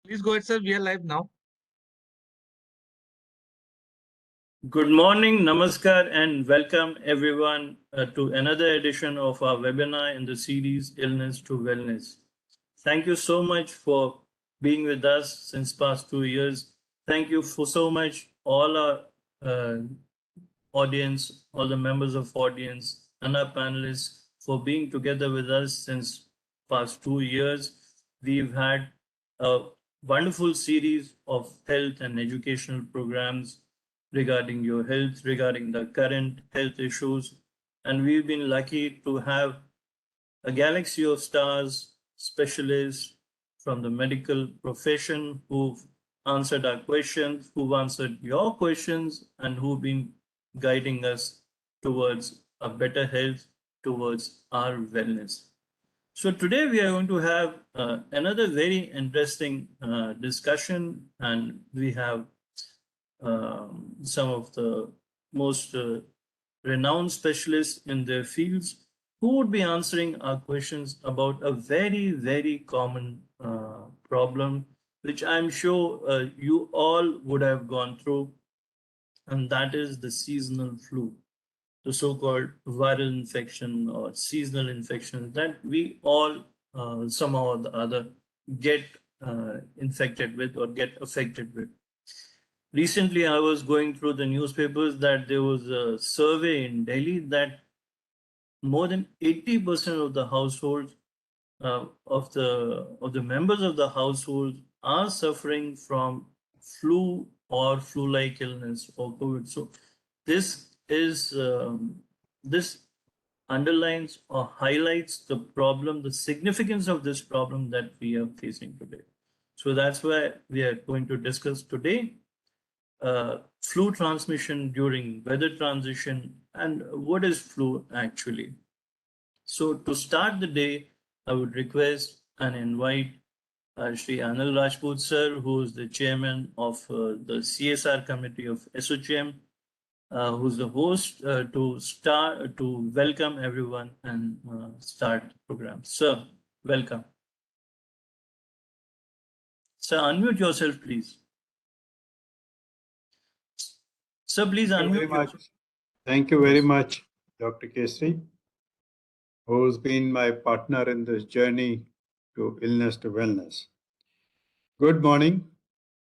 Please go ahead, sir. We are live now. Good morning, namaskar, and welcome everyone to another edition of our webinar in the series Illness to Wellness. Thank you so much for being with us since past 2 years. Thank you for so much all our uh, audience, all the members of audience, and our panelists for being together with us since past 2 years. We've had a wonderful series of health and educational programs regarding your health, regarding the current health issues. And we've been lucky to have a galaxy of stars, specialists from the medical profession who've answered our questions, who've answered your questions, and who've been guiding us towards a better health, towards our wellness. So today we are going to have another very interesting discussion, and we have some of the most renowned specialists in their fields who would be answering our questions about a very, very common problem, which I'm sure you all would have gone through, and that is the seasonal flu, the so-called viral infection or seasonal infection that we all somehow or the other get infected with or get affected with. Recently, I was going through the newspapers that there was a survey in Delhi that more than 80% of the households of the members of the household are suffering from flu or flu-like illness or COVID. So this is this underlines or highlights the problem, the significance of this problem that we are facing today. So that's why we are going to discuss today flu transmission during weather transition and what is flu actually. So to start the day, I would request and invite Shri Anil Rajput sir, who is the chairman of the CSR committee of ASSOCHAM, who's the host to welcome everyone and start the program. Sir, welcome. Sir, unmute yourself, please. Sir, please unmute yourself. Thank you very much, Dr. Kesri, who's been my partner in this journey to illness to wellness. Good morning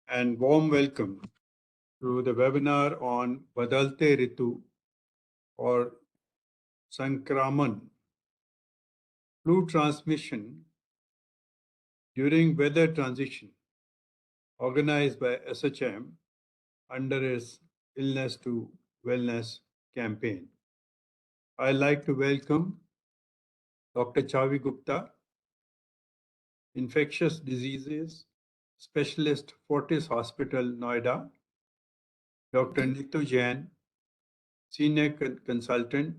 and warm welcome to the webinar on Badalte Ritu or Sankraman, flu transmission during weather transition, organized by ASSOCHAM under its Illness to Wellness campaign. I'd like to welcome Dr. Chavi Gupta, infectious diseases specialist, Fortis Hospital, Noida, Dr. Ritu Jain, senior consultant,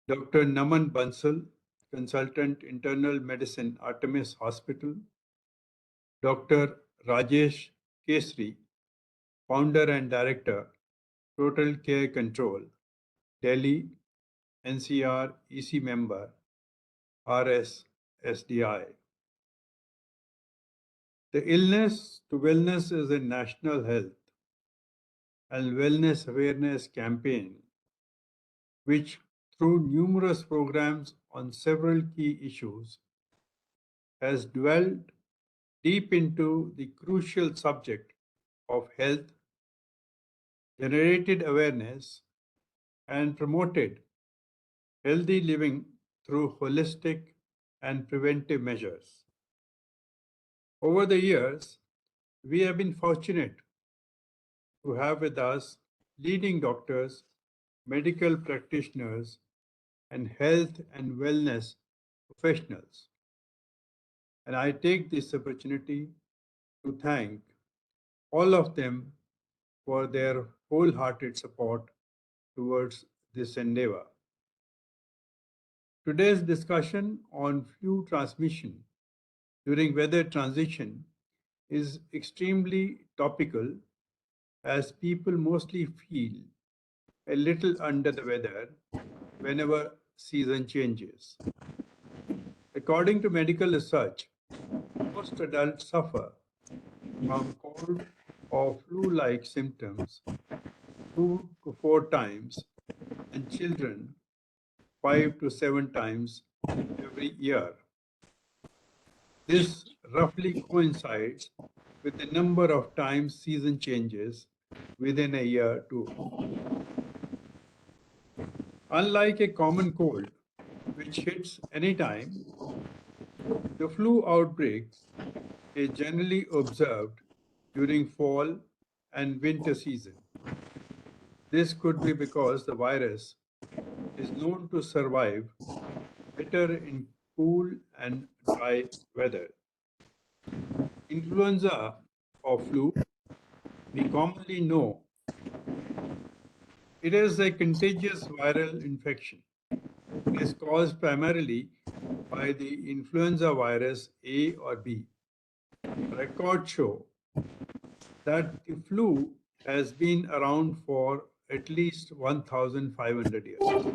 Dr. Naman Bansal, consultant, internal medicine, Artemis Hospital, Dr. Rajesh Kesri, founder and director, Total Care Control, Delhi, NCR EC member, RSSDI. The Illness to Wellness is a national health and wellness awareness campaign, which through numerous programs on several key issues has dwelled deep into the crucial subject of health, generated awareness, and promoted healthy living through holistic and preventive measures. Over the years, we have been fortunate to have with us leading doctors, medical practitioners, and health and wellness professionals. And I take this opportunity to thank all of them for their wholehearted support towards this endeavor. Today's discussion on flu transmission during weather transition is extremely topical as people mostly feel a little under the weather whenever season changes. According to medical research, most adults suffer from cold or flu-like symptoms 2 to 4 times, and children 5 to 7 times every year. This roughly coincides with the number of times season changes within a year too. Unlike a common cold, which hits anytime, the flu outbreak is generally observed during fall and winter season. This could be because the virus is known to survive better in cool and dry weather. Influenza or flu, we commonly know it is a contagious viral infection. It is caused primarily by the influenza virus A or B. Records show that the flu has been around for at least 1,500 years.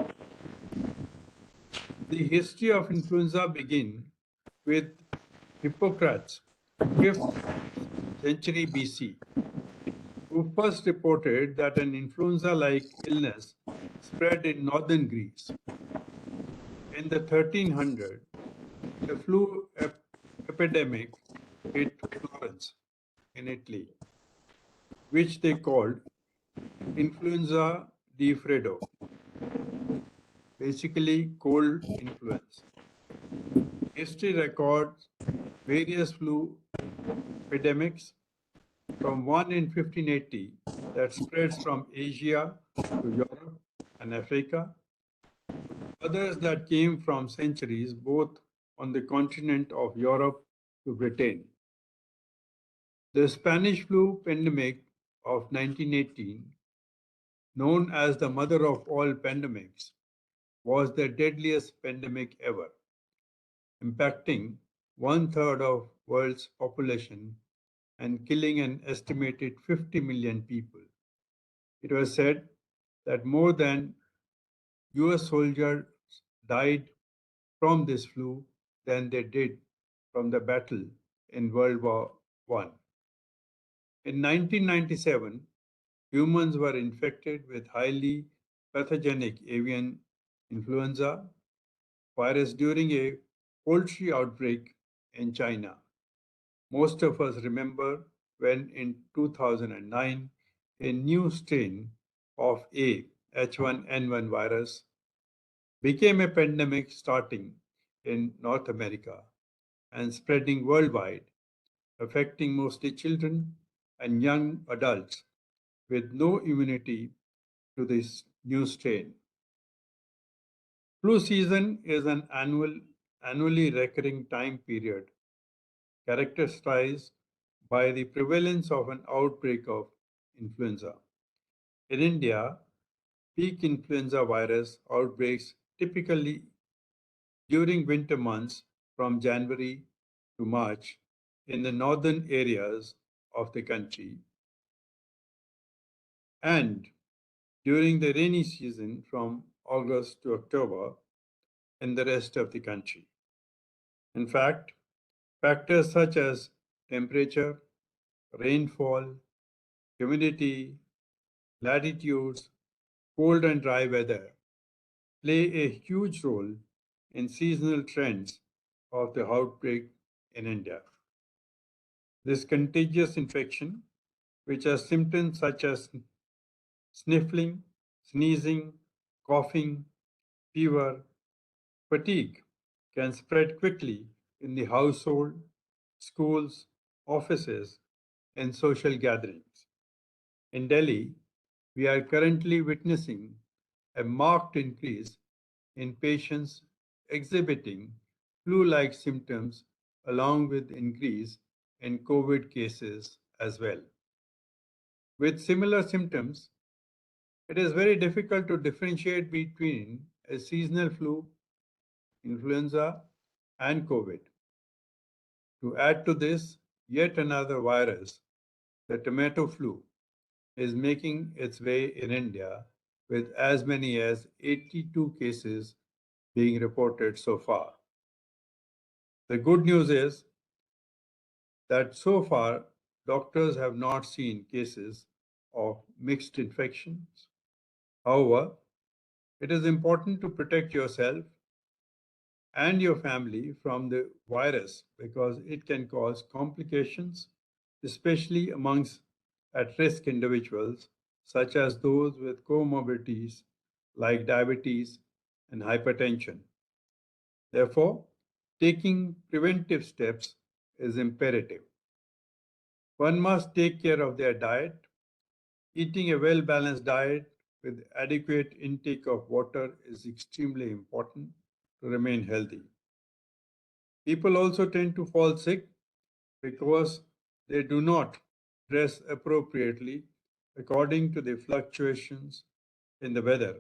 The history of influenza begins with Hippocrates, 5th century BC, who first reported that an influenza-like illness spread in northern Greece. In the 1300s, the flu epidemic hit Florence in Italy, which they called influenza di freddo, basically cold influence. History records various flu epidemics from one in 1580 that spreads from Asia to Europe and Africa, others that came from centuries both on the continent of Europe to Britain. The Spanish flu pandemic of 1918, known as the mother of all pandemics, was the deadliest pandemic ever, impacting one-third of world's population and killing an estimated 50 million people. It was said that more than US soldiers died from this flu than they did from the battle in World War I. In 1997, humans were infected with highly pathogenic avian influenza virus during a poultry outbreak in China. Most of us remember when in 2009 a new strain of A H1N1 virus became a pandemic starting in North America and spreading worldwide, affecting mostly children and young adults with no immunity to this new strain. Flu season is an annually recurring time period characterized by the prevalence of an outbreak of influenza. In India, peak influenza virus outbreaks typically during winter months from January to March in the northern areas of the country and during the rainy season from August to October in the rest of the country. In fact, factors such as temperature, rainfall, humidity, latitudes, cold and dry weather play a huge role in seasonal trends of the outbreak in India. This contagious infection, which has symptoms such as sniffling, sneezing, coughing, fever, fatigue, can spread quickly in the household, schools, offices, and social gatherings. In Delhi, we are currently witnessing a marked increase in patients exhibiting flu-like symptoms along with increase in COVID cases as well. With similar symptoms, it is very difficult to differentiate between a seasonal flu, influenza, and COVID. To add to this, yet another virus, the tomato flu, is making its way in India with as many as 82 cases being reported so far. The good news is that so far doctors have not seen cases of mixed infections. However, it is important to protect yourself and your family from the virus because it can cause complications, especially amongst at risk individuals, such as those with comorbidities like diabetes and hypertension. Therefore, taking preventive steps is imperative. One must take care of their diet. Eating a well balanced diet with adequate intake of water is extremely important to remain healthy. People also tend to fall sick because they do not dress appropriately according to the fluctuations in the weather.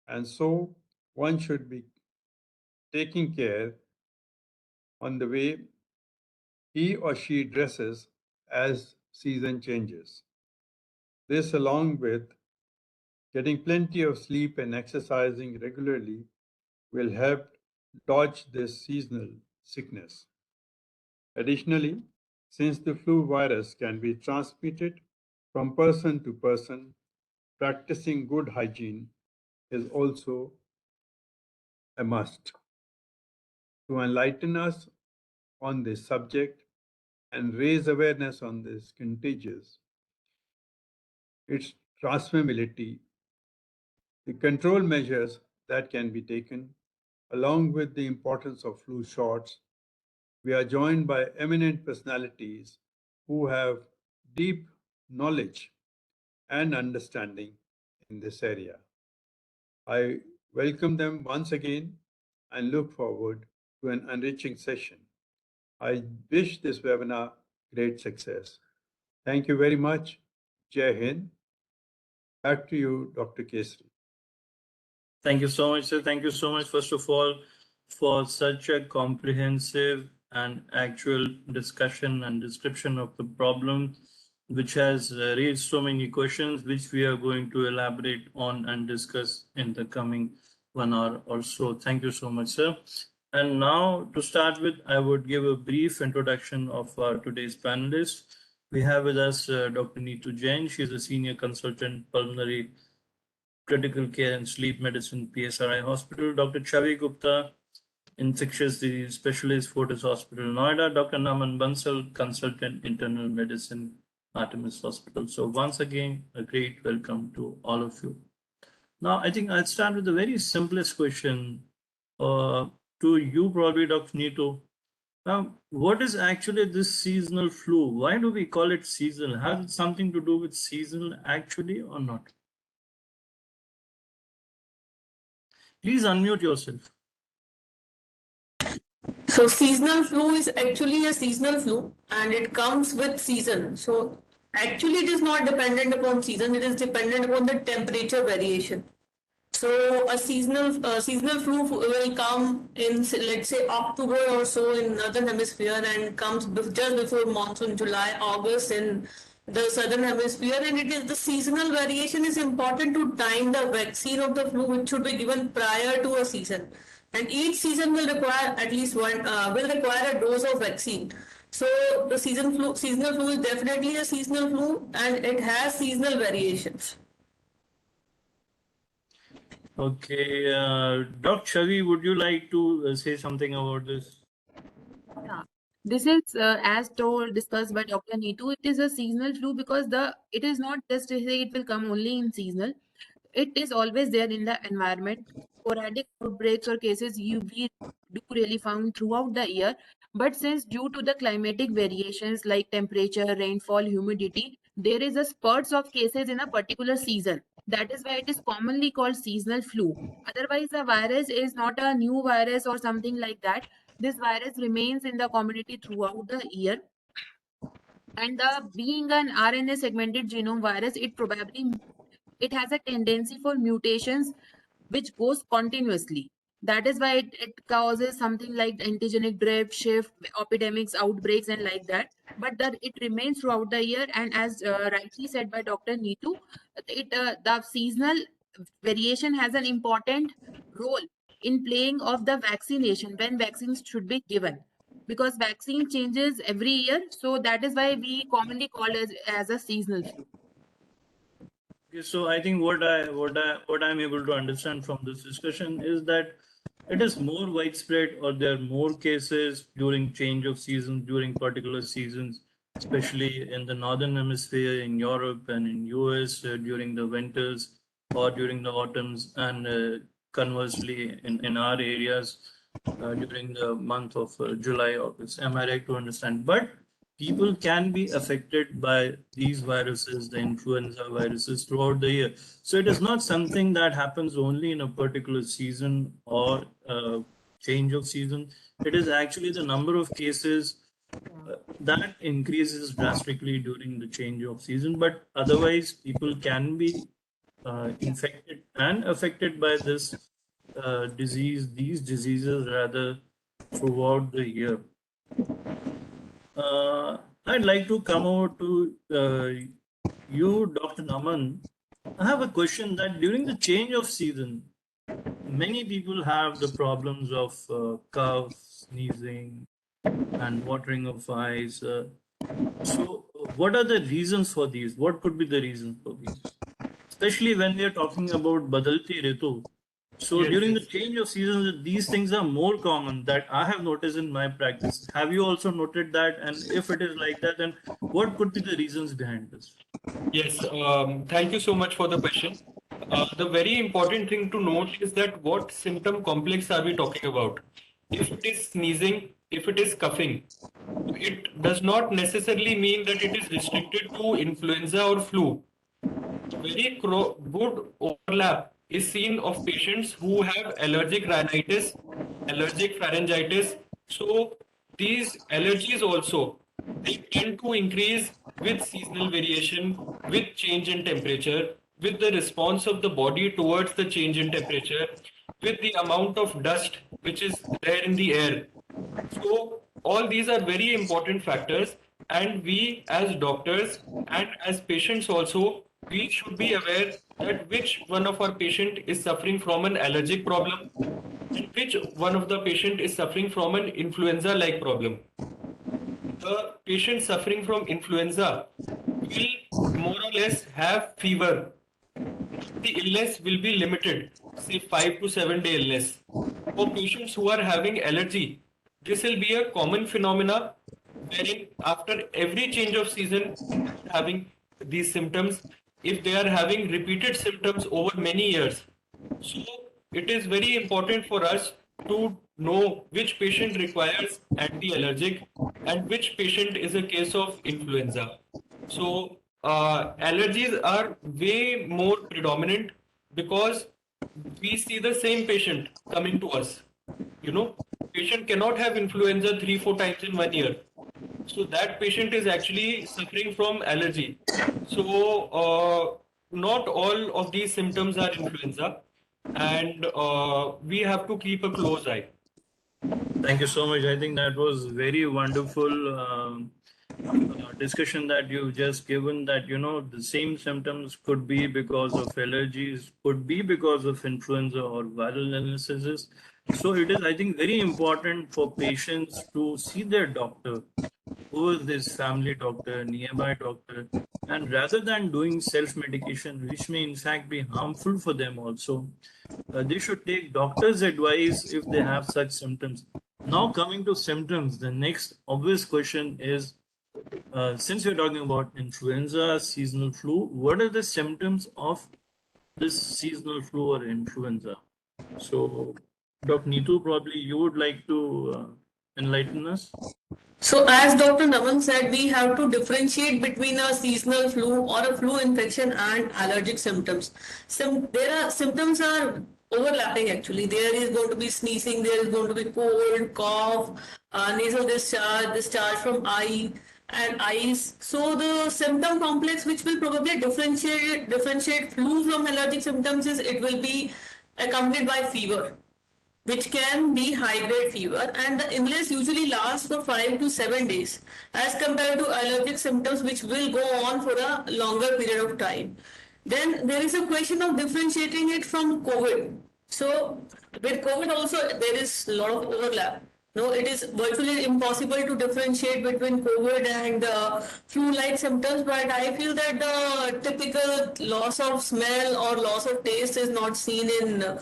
And so one should be taking care on the way he or she dresses as season changes. This, along with getting plenty of sleep and exercising regularly, will help dodge this seasonal sickness. Additionally, since the flu virus can be transmitted from person to person, practicing good hygiene is also a must. To enlighten us on this subject and raise awareness on this contagious, its transmissibility, the control measures that can be taken, along with the importance of flu shots, we are joined by eminent personalities who have deep knowledge and understanding in this area. I welcome them once again and look forward to an enriching session. I wish this webinar great success. Thank you very much. Jai Hind. Back to you, Dr. Kesri. Thank you so much, sir. Thank you so much, first of all, for such a comprehensive and actual discussion and description of the problem, which has raised so many questions, which we are going to elaborate on and discuss in the coming 1 hour or so. Thank you so much, sir. And now, to start with, I would give a brief introduction of today's panelists. We have with us Dr. Neetu Jain. She is a senior consultant pulmonary critical care and sleep medicine, PSRI Hospital. Dr. Chavi Gupta, infectious disease specialist, Fortis Hospital, Noida. Dr. Naman Bansal, consultant internal medicine, Artemis Hospital. So once again, a great welcome to all of you. Now, I think I'll start with the very simplest question to you, probably, Dr. Neetu. Now, what is actually this seasonal flu? Why do we call it seasonal? Has it something to do with seasonal actually or not? Please unmute yourself. So seasonal flu is actually a seasonal flu and it comes with season. So actually it is not dependent upon season, it is dependent upon the temperature variation. So a seasonal flu will come in, let's say, October or so in northern hemisphere and comes just before monsoon, July, August in the southern hemisphere. And it is the seasonal variation is important to time the vaccine of the flu, which should be given prior to a season. And each season will require at least will require a dose of vaccine. So the seasonal flu is definitely a seasonal flu, and it has seasonal variations. Okay, Dr. Chavi, would you like to say something about this? Yeah. This is as told discussed by Dr. Neetu. It is a seasonal flu because it is not just to say it will come only in seasonal. It is always there in the environment. Sporadic outbreaks or cases we do really found throughout the year. But since due to the climatic variations like temperature, rainfall, humidity, there is a spurts of cases in a particular season. That is why it is commonly called seasonal flu. Otherwise, the virus is not a new virus or something like that. This virus remains in the community throughout the year. And being an RNA segmented genome virus, it has a tendency for mutations which goes continuously. That is why it causes something like antigenic drift, shift, epidemics, outbreaks, and like that. But that it remains throughout the year, and as rightly said by Dr. Neetu, the seasonal variation has an important role in playing of the vaccination when vaccines should be given. because vaccine changes every year. So that is why we commonly call it as a seasonal flu. Okay, so I think what I'm able to understand from this discussion is that it is more widespread, or there are more cases during change of seasons, during particular seasons, especially in the northern hemisphere, in Europe and in US during the winters or during the autumns, and conversely in our areas during the month of July, August. Am I right to understand? But people can be affected by these viruses, the influenza viruses, throughout the year. So it is not something that happens only in a particular season or change of season. It is actually the number of cases that increases drastically during the change of season. But otherwise, people can be infected and affected by this these diseases rather throughout the year. I'd like to come over to you, Dr. Naman. I have a question that during the change of season, many people have the problems of cough, sneezing, and watering of eyes. So, what are the reasons for these? What could be the reasons for these? Especially when we are talking about Badalte Ritu. So Yes, during the yes. change of seasons, these things are more common that I have noticed in my practice. Have you also noted that? And if it is like that, then what could be the reasons behind this? Yes, thank you so much for the question. The very important thing to note is that what symptom complex are we talking about? If it is sneezing, if it is coughing, it does not necessarily mean that it is restricted to influenza or flu. Very good overlap is seen of patients who have allergic rhinitis, allergic pharyngitis. So these allergies also, they tend to increase with seasonal variation, with change in temperature, with the response of the body towards the change in temperature, with the amount of dust which is there in the air. So all these are very important factors, and we as doctors and as patients also, we should be aware that which one of our patient is suffering from an allergic problem and which one of the patient is suffering from an influenza-like problem. The patient suffering from influenza will more or less have fever. The illness will be limited, say 5 to 7 day illness. For patients who are having allergy, this will be a common phenomena wherein after every change of season, having these symptoms, if they are having repeated symptoms over many years. So it is very important for us to know which patient requires anti-allergic and which patient is a case of influenza. So allergies are way more predominant because we see the same patient coming to us. You know, patient cannot have influenza 3 4 times in 1 year. So that patient is actually suffering from allergy. So not all of these symptoms are influenza, and we have to keep a close eye. Thank you so much. I think that was very wonderful discussion that you've just given, that, the same symptoms could be because of allergies, could be because of influenza or viral illnesses. So it is, I think, very important for patients to see their doctor, who is this family doctor, nearby doctor, and rather than doing self-medication, which may in fact be harmful for them also, they should take doctor's advice if they have such symptoms. Now, coming to symptoms, the next obvious question is, since we're talking about influenza, seasonal flu, what are the symptoms of this seasonal flu or influenza? So, Dr. Neetu, probably you would like to enlighten us? So as Dr. Naman said, we have to differentiate between a seasonal flu or a flu infection and allergic symptoms. Symptoms are overlapping actually. There is going to be sneezing, there is going to be cold, cough, nasal discharge from eye and eyes. So the symptom complex which will probably differentiate flu from allergic symptoms is it will be accompanied by fever, which can be high-grade fever, and the illness usually lasts for 5 to 7 days as compared to allergic symptoms which will go on for a longer period of time. Then there is a question of differentiating it from COVID. So with COVID also there is a lot of overlap. No, it is virtually impossible to differentiate between COVID and flu-like symptoms, but I feel that the typical loss of smell or loss of taste is not seen in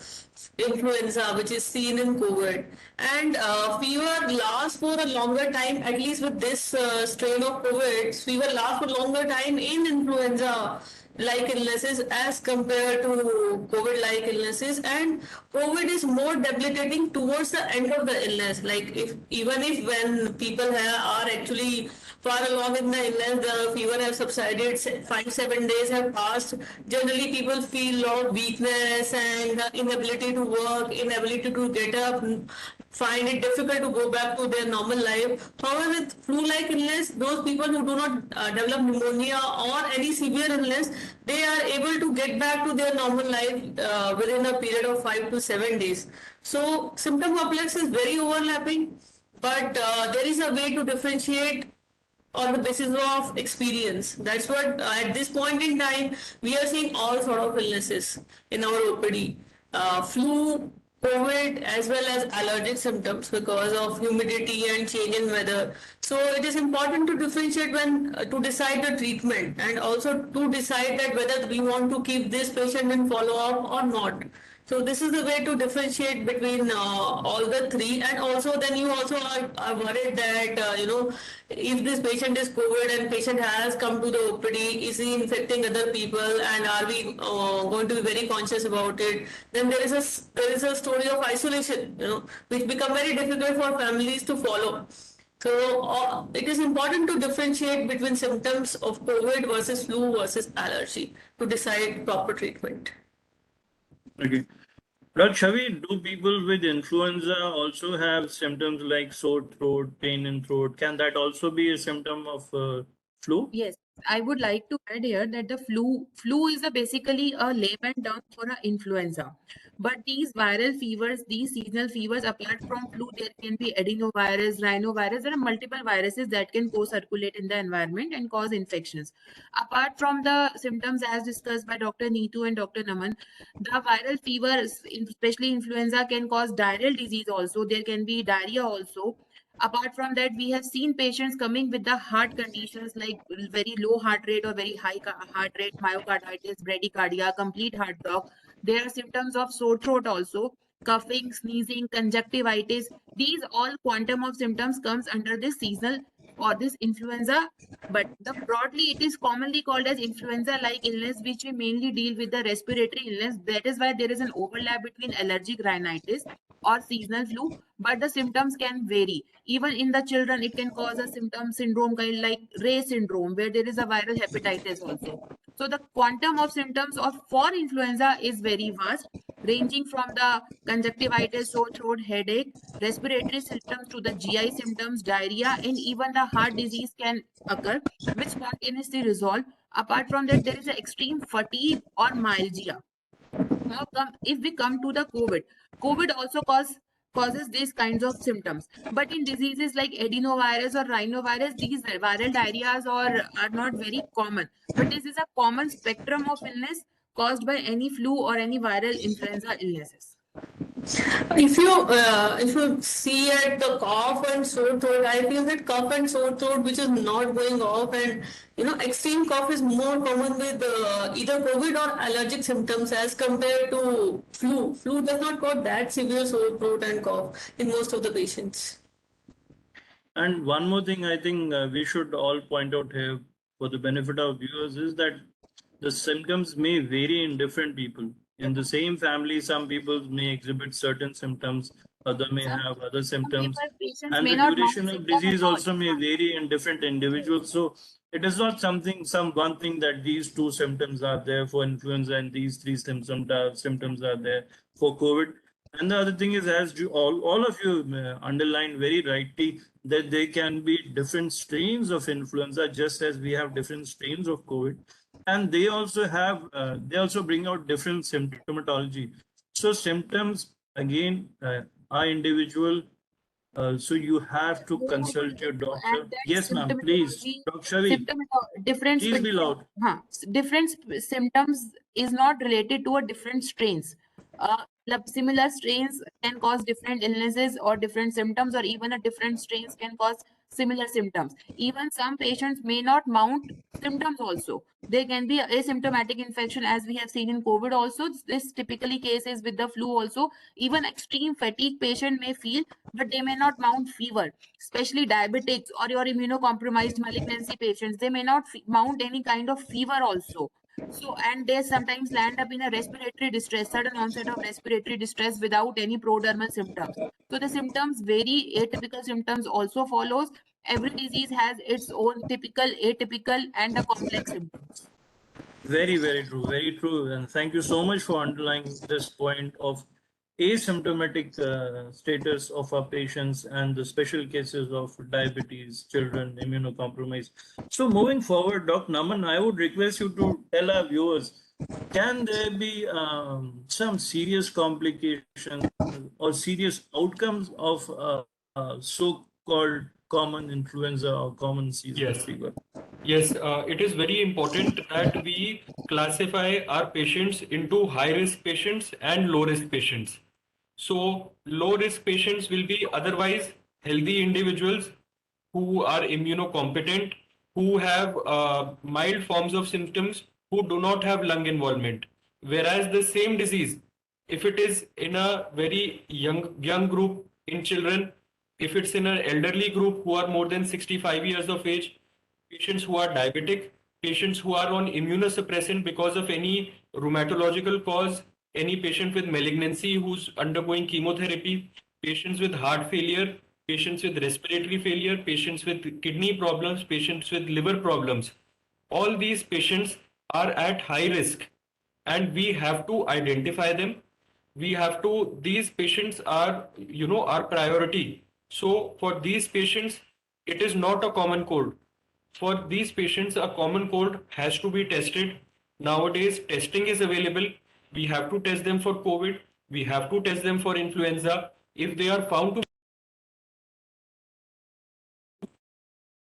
influenza, which is seen in COVID. And fever lasts for a longer time, at least with this strain of COVID, fever lasts for longer time in influenza like illnesses as compared to COVID like illnesses, and COVID is more debilitating towards the end of the illness. Like if even if when people are actually far along in the illness, the fever has subsided, 5-7 days have passed. Generally, people feel a lot of weakness and inability to work, inability to get up, find it difficult to go back to their normal life. However, with flu-like illness, those people who do not develop pneumonia or any severe illness, they are able to get back to their normal life within a period of 5 to 7 days. So, symptom complex is very overlapping, but there is a way to differentiate on the basis of experience. That's what at this point in time we are seeing all sort of illnesses in our OPD, flu, COVID, as well as allergic symptoms because of humidity and change in weather. So it is important to differentiate when to decide the treatment, and also to decide that whether we want to keep this patient in follow up or not. So this is the way to differentiate between all the three, and also then you also are worried that if this patient is COVID and patient has come to the OPD, is he infecting other people, and are we going to be very conscious about it? Then there is a story of isolation, which become very difficult for families to follow. So it is important to differentiate between symptoms of COVID versus flu versus allergy to decide proper treatment. Okay. Dr. Shavi, do people with influenza also have symptoms like sore throat, pain in throat? Can that also be a symptom of flu? Yes, I would like to add here that the flu is basically a layman term for an influenza. But these viral fevers, these seasonal fevers, apart from flu, there can be adenovirus, rhinovirus. There are multiple viruses that can co-circulate in the environment and cause infections. Apart from the symptoms as discussed by Dr. Neetu and Dr. Naman, the viral fevers, especially influenza, can cause diarrheal disease also. There can be diarrhea also. Apart from that, we have seen patients coming with the heart conditions like very low heart rate or very high heart rate, myocarditis, bradycardia, complete heart block. There are symptoms of sore throat also, coughing, sneezing, conjunctivitis. These all quantum of symptoms comes under this seasonal or this influenza. But the broadly, it is commonly called as influenza-like illness, which we mainly deal with the respiratory illness. That is why there is an overlap between allergic rhinitis or seasonal flu, but the symptoms can vary. Even in the children, it can cause a symptom syndrome kind like Ray syndrome, where there is a viral hepatitis also. So the quantum of symptoms of for influenza is very vast, ranging from the conjunctivitis, sore throat, headache, respiratory symptoms to the GI symptoms, diarrhea, and even the heart disease can occur, which spontaneously resolve. Apart from that, there is an extreme fatigue or myalgia. Now, if we come to the COVID also causes these kinds of symptoms. But in diseases like adenovirus or rhinovirus, these viral diarrheas are not very common. But this is a common spectrum of illness caused by any flu or any viral influenza illnesses. If you see at the cough and sore throat, I feel that cough and sore throat which is not going off, and extreme cough is more common with either COVID or allergic symptoms as compared to flu. Flu does not cause that severe sore throat and cough in most of the patients. And one more thing I think we should all point out here for the benefit of viewers is that the symptoms may vary in different people. In the same family, some people may exhibit certain symptoms, other may have other symptoms, Patients and may the not have duration of symptom at disease all. also may vary in different individuals. So it is not some one thing that these two symptoms are there for influenza and these three symptoms are there for COVID. And the other thing is, as all of you underlined very rightly, that there can be different strains of influenza, just as we have different strains of COVID, and they also bring out different symptomatology. So symptoms again are individual. So you have to consult your doctor. Yes, ma'am. Please, Dr. Shavi, Different please be loud. different symptoms is not related to a different strains. Similar strains can cause different illnesses or different symptoms, or even a different strains can cause similar symptoms. Even some patients may not mount symptoms also. There can be asymptomatic infection, as we have seen in COVID also. This typically cases with the flu also. Even extreme fatigue patient may feel, but they may not mount fever. Especially diabetics or your immunocompromised malignancy patients, they may not mount any kind of fever also. So, and they sometimes land up in a respiratory distress, sudden onset of respiratory distress without any prodromal symptoms. So the symptoms vary. Atypical symptoms also follows. Every disease has its own typical, atypical, and a complex symptoms. Very, very true. Very true. And thank you so much for underlying this point of asymptomatic status of our patients and the special cases of diabetes, children, immunocompromised. So moving forward, Dr. Naman, I would request you to tell our viewers, can there be some serious complications or serious outcomes of so-called common influenza or common seasonal Yes. fever? Yes, it is very important that we classify our patients into high risk patients and low risk patients. So, low risk patients will be otherwise healthy individuals who are immunocompetent, who have mild forms of symptoms, who do not have lung involvement. Whereas the same disease, if it is in a very young group in children, if it's in an elderly group who are more than 65 years of age, patients who are diabetic, patients who are on immunosuppressant because of any rheumatological cause, any patient with malignancy who's undergoing chemotherapy, patients with heart failure, patients with respiratory failure, patients with kidney problems, patients with liver problems. All these patients are at high risk and we have to identify them. We have to, these patients are, our priority. So for these patients, it is not a common cold. For these patients, a common cold has to be tested. Nowadays, testing is available. We have to test them for COVID. We have to test them for influenza. If they are found to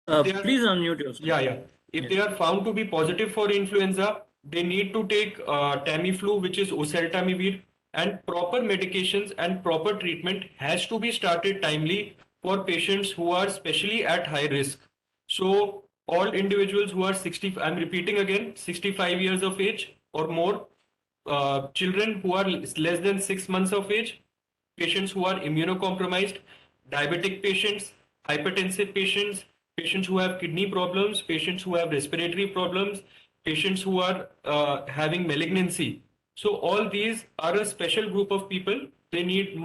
Please unmute yourself. Yeah. If they are found to be positive for influenza, they need to take Tamiflu, which is oseltamivir, and proper medications and proper treatment has to be started timely for patients who are especially at high risk. So all individuals who are 60, I'm repeating again, 65 years of age or more, children who are less than 6 months of age, patients who are immunocompromised, diabetic patients, hypertensive patients, patients who have kidney problems, patients who have respiratory problems, patients who are having malignancy. So all these are a special group of people. They need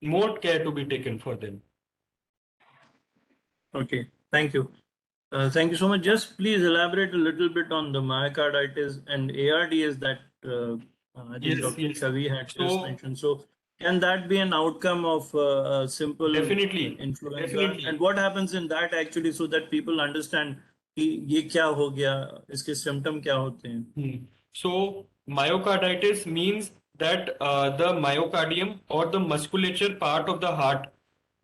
more care to be taken for them. Okay, thank you. Thank you so much. Just please elaborate a little bit on the myocarditis and ARDS that I think Dr. Shavi had just mentioned. So, can that be an outcome of a simple influenza? Definitely. And what happens in that actually, so that people understand कि ये क्या हो गया, इसके symptom क्या होते हैं? So, myocarditis means that the myocardium or the musculature part of the heart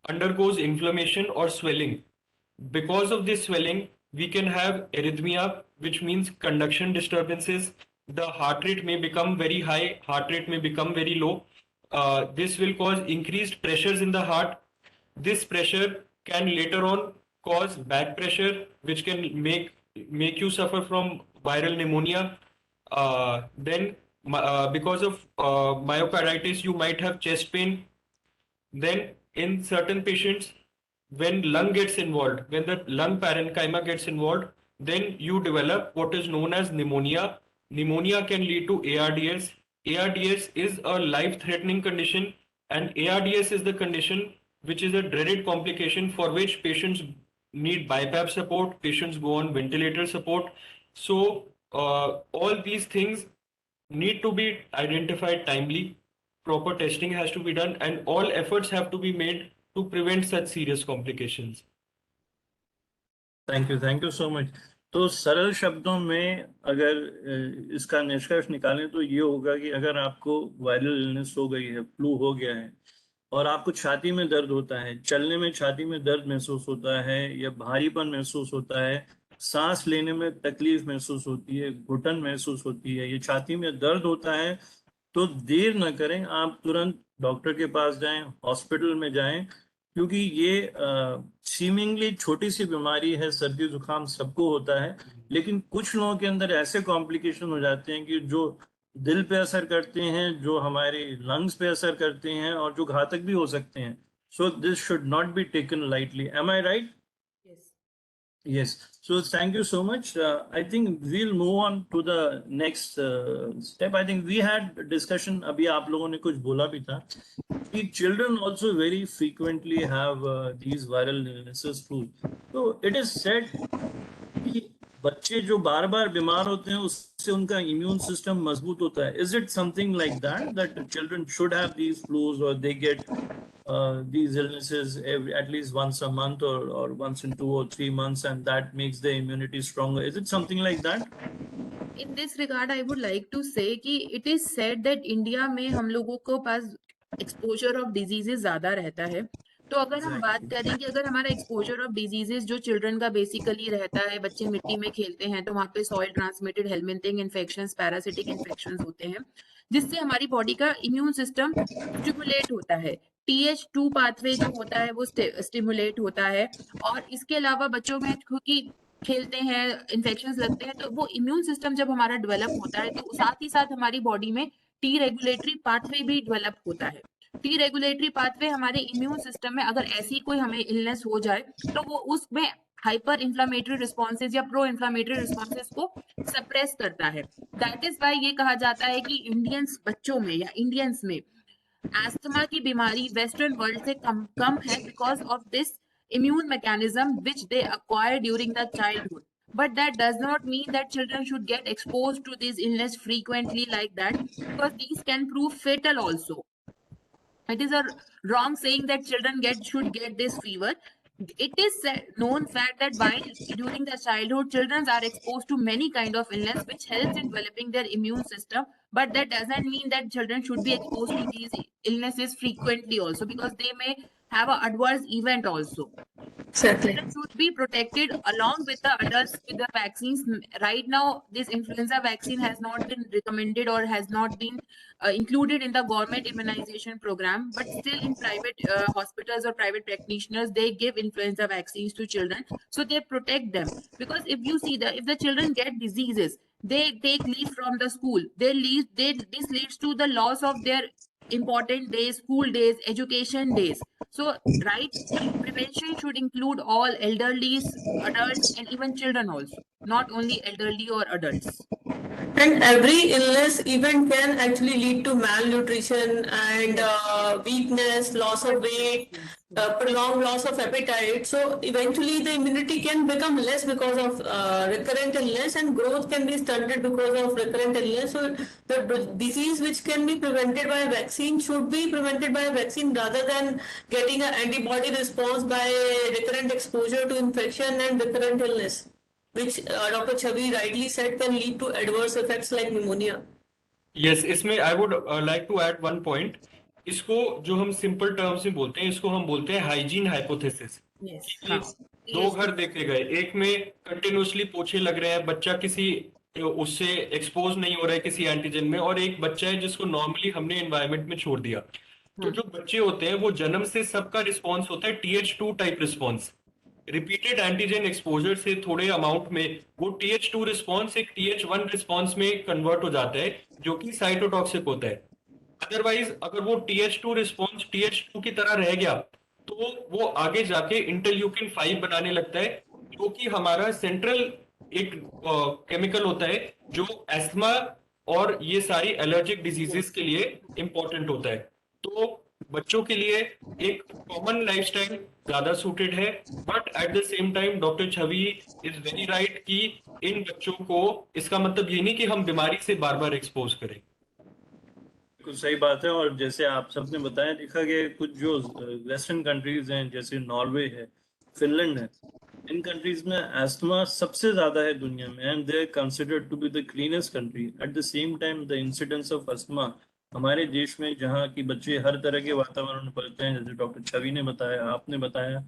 undergoes inflammation or swelling. Because of this swelling, we can have arrhythmia, which means conduction disturbances. The heart rate may become very high, heart rate may become very low. This will cause increased pressures in the heart. This pressure can later on cause back pressure, which can make you suffer from viral pneumonia. Then, because of myocarditis, you might have chest pain. Then, in certain patients, when lung gets involved, when the lung parenchyma gets involved, then you develop what is known as pneumonia. Pneumonia can lead to ARDS. ARDS is a life-threatening condition, and ARDS is the condition which is a dreaded complication for which patients need BiPAP support, patients go on ventilator support. So all these things need to be identified timely, proper testing has to be done, and all efforts have to be made to prevent such serious complications. Thank you so much. तो सरल शब्दों में अगर इसका निष्कर्ष निकालें तो ये होगा कि अगर आपको वायरल इलनेस हो गई है, फ्लू हो गया है और आपको छाती में दर्द होता है, चलने में छाती में दर्द महसूस होता है या भारीपन महसूस होता है, सांस लेने में तकलीफ महसूस होती है, घुटन महसूस होती है, ये छाती में दर्द होता है, तो देर ना करें, आप तुरंत डॉक्टर के पास जाएं, हॉस्पिटल में जाएं, क्योंकि ये सीमिंगली छोटी सी बीमारी है, सर्दी जुकाम सबको होता है, लेकिन कुछ लोगों के अंदर ऐसे कॉम्प्लिकेशन हो जाते हैं कि जो दिल पे असर करते हैं, जो हमारे लंग्स पे असर करते हैं, और जो घातक भी हो सकते हैं. So this should not be taken lightly. Am I right? Yes. Yes. So thank you so much. I think we'll move on to the next step. I think we had discussion. अभी आप लोगों ने कुछ बोला भी था कि children also very frequently have these viral illnesses too. So it is said कि बच्चे जो बार बार बीमार होते हैं उससे उनका immune system मजबूत होता है. Is it something like that children should have these flus, or they get these illnesses at least once a month, or once in 2 or 3 months, and that makes the immunity stronger? Is it something like that? In this regard, I would like to say कि it is said that India में हम लोगों को पास exposure of diseases ज़्यादा रहता है. तो अगर हम बात करें कि अगर हमारा exposure of diseases जो children का basically रहता है, बच्चे मिट्टी में खेलते हैं तो वहाँ पे soil transmitted helminthing infections, parasitic infections होते हैं, जिससे हमारी body का immune system stimulate होता है. TH2 pathway जो होता है वो stimulate होता है, और इसके अलावा बच्चों में क्योंकि खेलते हैं, इन्फेक्शंस लगते हैं, तो वो इम्यून सिस्टम जब हमारा डेवलप होता है तो साथ ही साथ हमारी बॉडी में टी रेगुलेटरी पाथवे भी डेवलप होता है. टी रेगुलेटरी पाथवे हमारे इम्यून सिस्टम में अगर ऐसी कोई हमें इलनेस हो जाए तो वो उसमें हाइपर इंफ्लामेटरी रिस्पॉन्सेज या प्रो इंफ्लामेटरी रिस्पॉन्सेज को सप्रेस करता है. दैट इज वाई ये कहा जाता है कि इंडियंस बच्चों में या इंडियंस में एस्थमा की बीमारी वेस्टर्न वर्ल्ड से कम है because of this immune mechanism which they acquire during the childhood. But that does not mean that children should get exposed to this illness frequently like that, because these can prove fatal also. It is a wrong saying that children should get this fever. It is known fact that while during the childhood, children are exposed to many kind of illness which helps in developing their immune system. But that doesn't mean that children should be exposed to these illnesses frequently also, because they may have an adverse event also. Exactly. Children should be protected along with the adults with the vaccines. Right now, this influenza vaccine has not been recommended or has not been included in the government immunization program, but still in private hospitals or private practitioners, they give influenza vaccines to children, so they protect them. Because if you see if the children get diseases, they take leave from the school, this leads to the loss of their important days, school days, education days. So right, prevention should include all elderly, adults, and even children also, not only elderly or adults. And every illness even can actually lead to malnutrition and weakness, loss of weight, prolonged loss of appetite. So eventually the immunity can become less because of recurrent illness, and growth can be stunted because of recurrent illness. So the disease which can be prevented by a vaccine should be prevented by a vaccine rather than getting an antibody response by recurrent exposure to infection and recurrent illness, which Dr. Chavi rightly said can lead to adverse effects like pneumonia. Yes, इसमें I would like to add one point. इसको जो हम simple terms में बोलते हैं, इसको हम बोलते हैं हाइजीन हाइपोथेसिस. Yes. कि दो घर देखे गए, एक में कंटिन्यूसली पोछे लग रहे हैं, बच्चा किसी उससे एक्सपोज नहीं हो रहा है किसी एंटीजन में, और एक बच्चा है जिसको नॉर्मली हमने एनवायरनमेंट में छोड़ दिया. तो जो बच्चे होते हैं वो जन्म से सबका रिस्पॉन्स होता है TH2 type response. Repeated antigen exposure से थोड़े अमाउंट में वो TH2 रिस्पॉन्स एक TH1 रिस्पॉन्स में कन्वर्ट हो जाता है, जो कि साइटोटॉक्सिक होता है. अदरवाइज अगर वो TH2 रिस्पॉन्स TH2 की तरह रह गया तो वो आगे जाके इंटरल्यूकिन 5 बनाने लगता है, जो कि हमारा सेंट्रल एक केमिकल होता है जो एस्थमा और ये सारी एलर्जिक डिजीजेस के लिए इंपॉर्टेंट होता है. तो बच्चों के लिए एक कॉमन लाइफस्टाइल ज्यादा सूटेड है, but at the same time doctor Chhavi is very right कि इन बच्चों को इसका मतलब ये नहीं कि हम बीमारी से बार बार एक्सपोज करें. कुछ सही बात है. और जैसे आप सबने बताया, देखा गया कुछ जो वेस्टर्न कंट्रीज हैं, जैसे नॉर्वे है, फिनलैंड है, इन कंट्रीज में एस्थमा सबसे ज्यादा है दुनिया में, and they are considered to be the cleanest country. At the same time the incidence of asthma हमारे देश में, जहाँ की बच्चे हर तरह के वातावरण में पलते हैं, जैसे डॉक्टर छवि ने बताया, आपने बताया,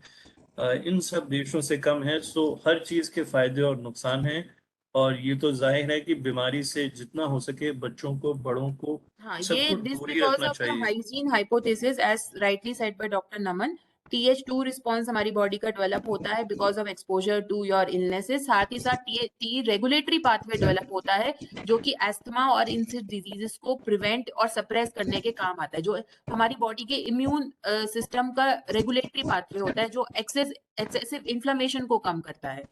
इन सब देशों से कम है. सो हर चीज के फायदे और नुकसान हैं, और ये तो जाहिर है कि बीमारी से जितना हो सके बच्चों को, बड़ों को, हाँ, ये सबको दिस दूर ही बिकॉज रखना ऑफ द चाहिए। Hygiene hypothesis as rightly said by doctor Naman. TH2 response हमारी बॉडी का डेवलप होता है because of exposure to your illnesses. साथ ही साथ टी रेगुलेटरी पाथवे डेवलप होता है जो कि एस्थमा और इन डिजीजेस को प्रिवेंट और सप्रेस करने के काम आता है, जो हमारी बॉडी के इम्यून सिस्टम का रेगुलेटरी पाथवे होता है जो एक्सेसिव इन्फ्लेमेशन को कम करता है।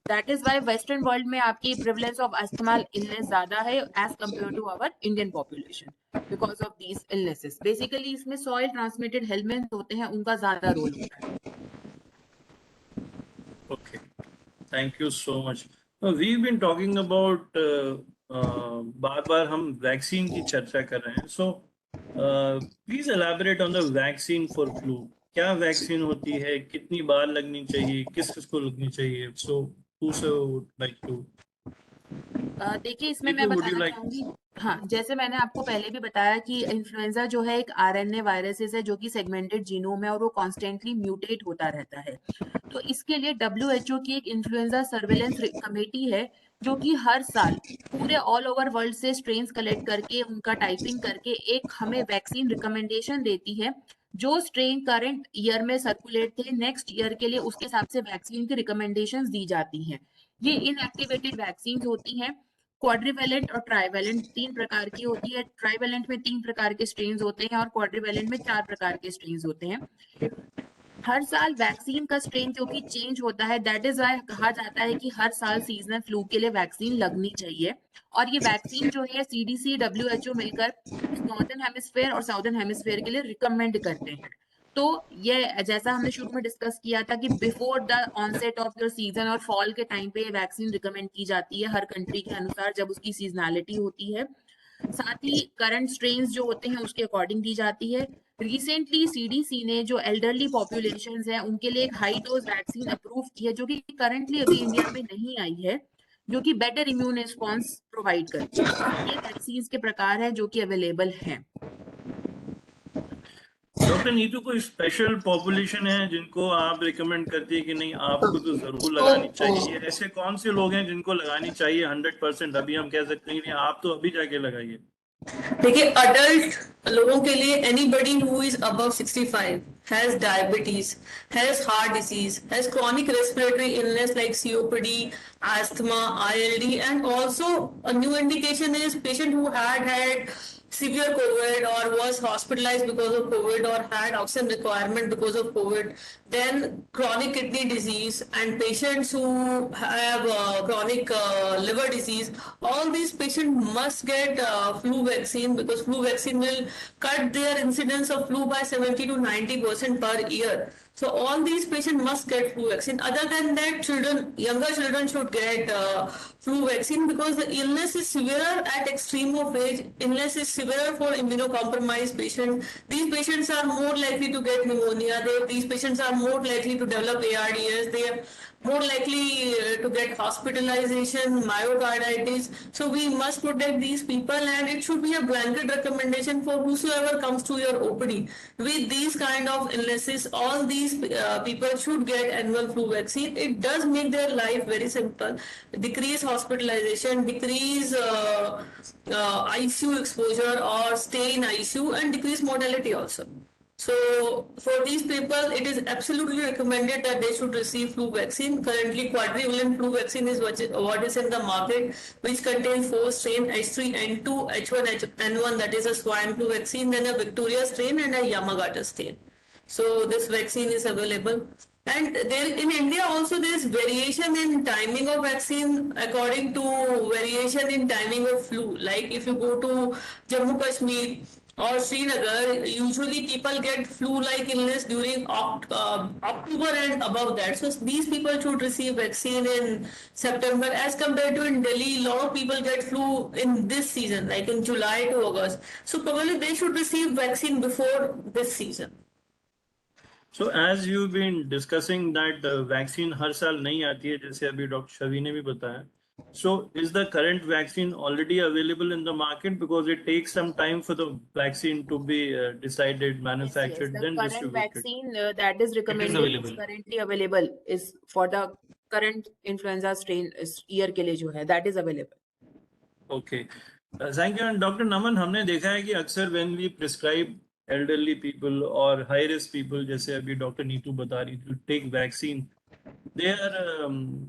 That is why western world में आपकी प्रिवलेंस ऑफ अस्थमा इलनेस ज्यादा है as compare to our Indian population because of these illnesses. Basically इसमें सॉइल ट्रांसमिटेड हेलमेंट होते हैं, उनका ज्यादा रोल होता है। Okay, thank you so much. We've been talking about बार बार हम वैक्सीन की चर्चा कर रहे हैं. So please elaborate on the vaccine for flu. क्या वैक्सीन होती है, कितनी बार लगनी चाहिए, किस किस को लगनी चाहिए? So who would like to? देखिए इसमें मैं Ritu, would you बताना like? चाहूंगी। हाँ, जैसे मैंने आपको पहले भी बताया कि इन्फ्लुएंजा जो है एक RNA वायरसेस है जो कि सेगमेंटेड जीनोम है और वो कॉन्स्टेंटली म्यूटेट होता रहता है। तो इसके लिए WHO की एक इन्फ्लुएंजा सर्वेलेंस कमेटी है जो कि हर साल पूरे ऑल ओवर वर्ल्ड से स्ट्रेन्स कलेक्ट करके उनका टाइपिंग करके एक हमें वैक्सीन रिकमेंडेशन देती है। जो स्ट्रेन करंट ईयर में सर्कुलेट थे नेक्स्ट ईयर के लिए उसके हिसाब से वैक्सीन की रिकमेंडेशंस दी जाती हैं। ये इनएक्टिवेटेड वैक्सीन होती हैं। क्वाड्रिवेलेंट और ट्राइवेलेंट 3 प्रकार की होती है। ट्राइवेलेंट में 3 प्रकार के स्ट्रेन्स होते हैं और क्वाड्रिवेलेंट में 4 प्रकार के स्ट्रेन्स होते हैं। हर साल वैक्सीन का स्ट्रेन जो कि चेंज होता है, दैट इज वाई कहा जाता है कि हर साल सीजनल फ्लू के लिए वैक्सीन लगनी चाहिए। और ये वैक्सीन जो है CDC WHO मिलकर नॉर्दर्न हेमिस्फेयर और साउदर्न हेमिस्फेयर के लिए रिकमेंड करते हैं। तो ये जैसा हमने शुरू में डिस्कस किया था कि before the onset of your season और फॉल के टाइम पे वैक्सीन रिकमेंड की जाती है हर कंट्री के अनुसार जब उसकी सीजनैलिटी होती है। साथ ही करंट स्ट्रेन्स जो होते हैं उसके अकॉर्डिंग दी जाती है। रिसेंटली CDC ने जो एल्डरली पॉपुलेशन है उनके लिए एक हाई डोज वैक्सीन अप्रूव की है जो कि करंटली अभी इंडिया में नहीं आई है, जो कि बेटर इम्यून रिस्पॉन्स प्रोवाइड करती है। तो ये वैक्सीन के प्रकार हैं जो कि अवेलेबल हैं। डॉक्टर नीतू, कोई स्पेशल पॉपुलेशन है जिनको आप रिकमेंड करती है कि नहीं आपको तो जरूर लगानी चाहिए? ऐसे कौन से लोग हैं जिनको लगानी चाहिए 100%? अभी हम कह सकते हैं कि नहीं आप तो अभी जाके लगाइए। देखिए, अडल्ट लोगों के लिए anybody who is above 65 has diabetes, has heart disease, has chronic respiratory illness like COPD, asthma, ILD, and also a new indication is patient who had severe COVID or was hospitalized because of COVID or had oxygen requirement because of COVID, then chronic kidney disease and patients who have chronic liver disease, all these patients must get flu vaccine because flu vaccine will cut their incidence of flu by 70 to 90% per year. So all these patients must get flu vaccine. Other than that, younger children should get flu vaccine because the illness is severe at extreme of age. Illness is severe for immunocompromised patients. These patients are more likely to get pneumonia. These patients are more likely to develop ARDS. They are more likely to get hospitalization, myocarditis. So we must protect these people, and it should be a blanket recommendation for whosoever comes to your OPD with these kind of illnesses. All these people should get annual flu vaccine. It does make their life very simple, decrease hospitalization, decrease ICU exposure or stay in ICU, and decrease mortality also. So for these people, it is absolutely recommended that they should receive flu vaccine. Currently, quadrivalent flu vaccine is what is in the market, which contains 4 strains: H3N2, H1N1, that is a swine flu vaccine, then a Victoria strain and a Yamagata strain. So this vaccine is available. And there in India also there is variation in timing of vaccine according to variation in timing of flu. Like if you go to Jammu Kashmir or Srinagar, usually people get flu-like illness during October and above that. So these people should receive vaccine in September as compared to in Delhi. A lot of people get flu in this season, like in July to August. So probably they should receive vaccine before this season. So as you've been discussing that vaccine हर साल नहीं आती है, जैसे अभी doctor शवी ने भी बताया. So is the current vaccine already available in the market? Because it takes some time for the vaccine to be decided, manufactured, The then current distributed. vaccine that is recommended is available. currently available is for the current influenza strain इस year के लिए जो है that is available. Okay, thank you. And doctor Naman, हमने देखा है कि अक्सर when we prescribe elderly people और हाई रिस्क पीपल, जैसे अभी डॉक्टर नीतू बता रही थी, take vaccine, they are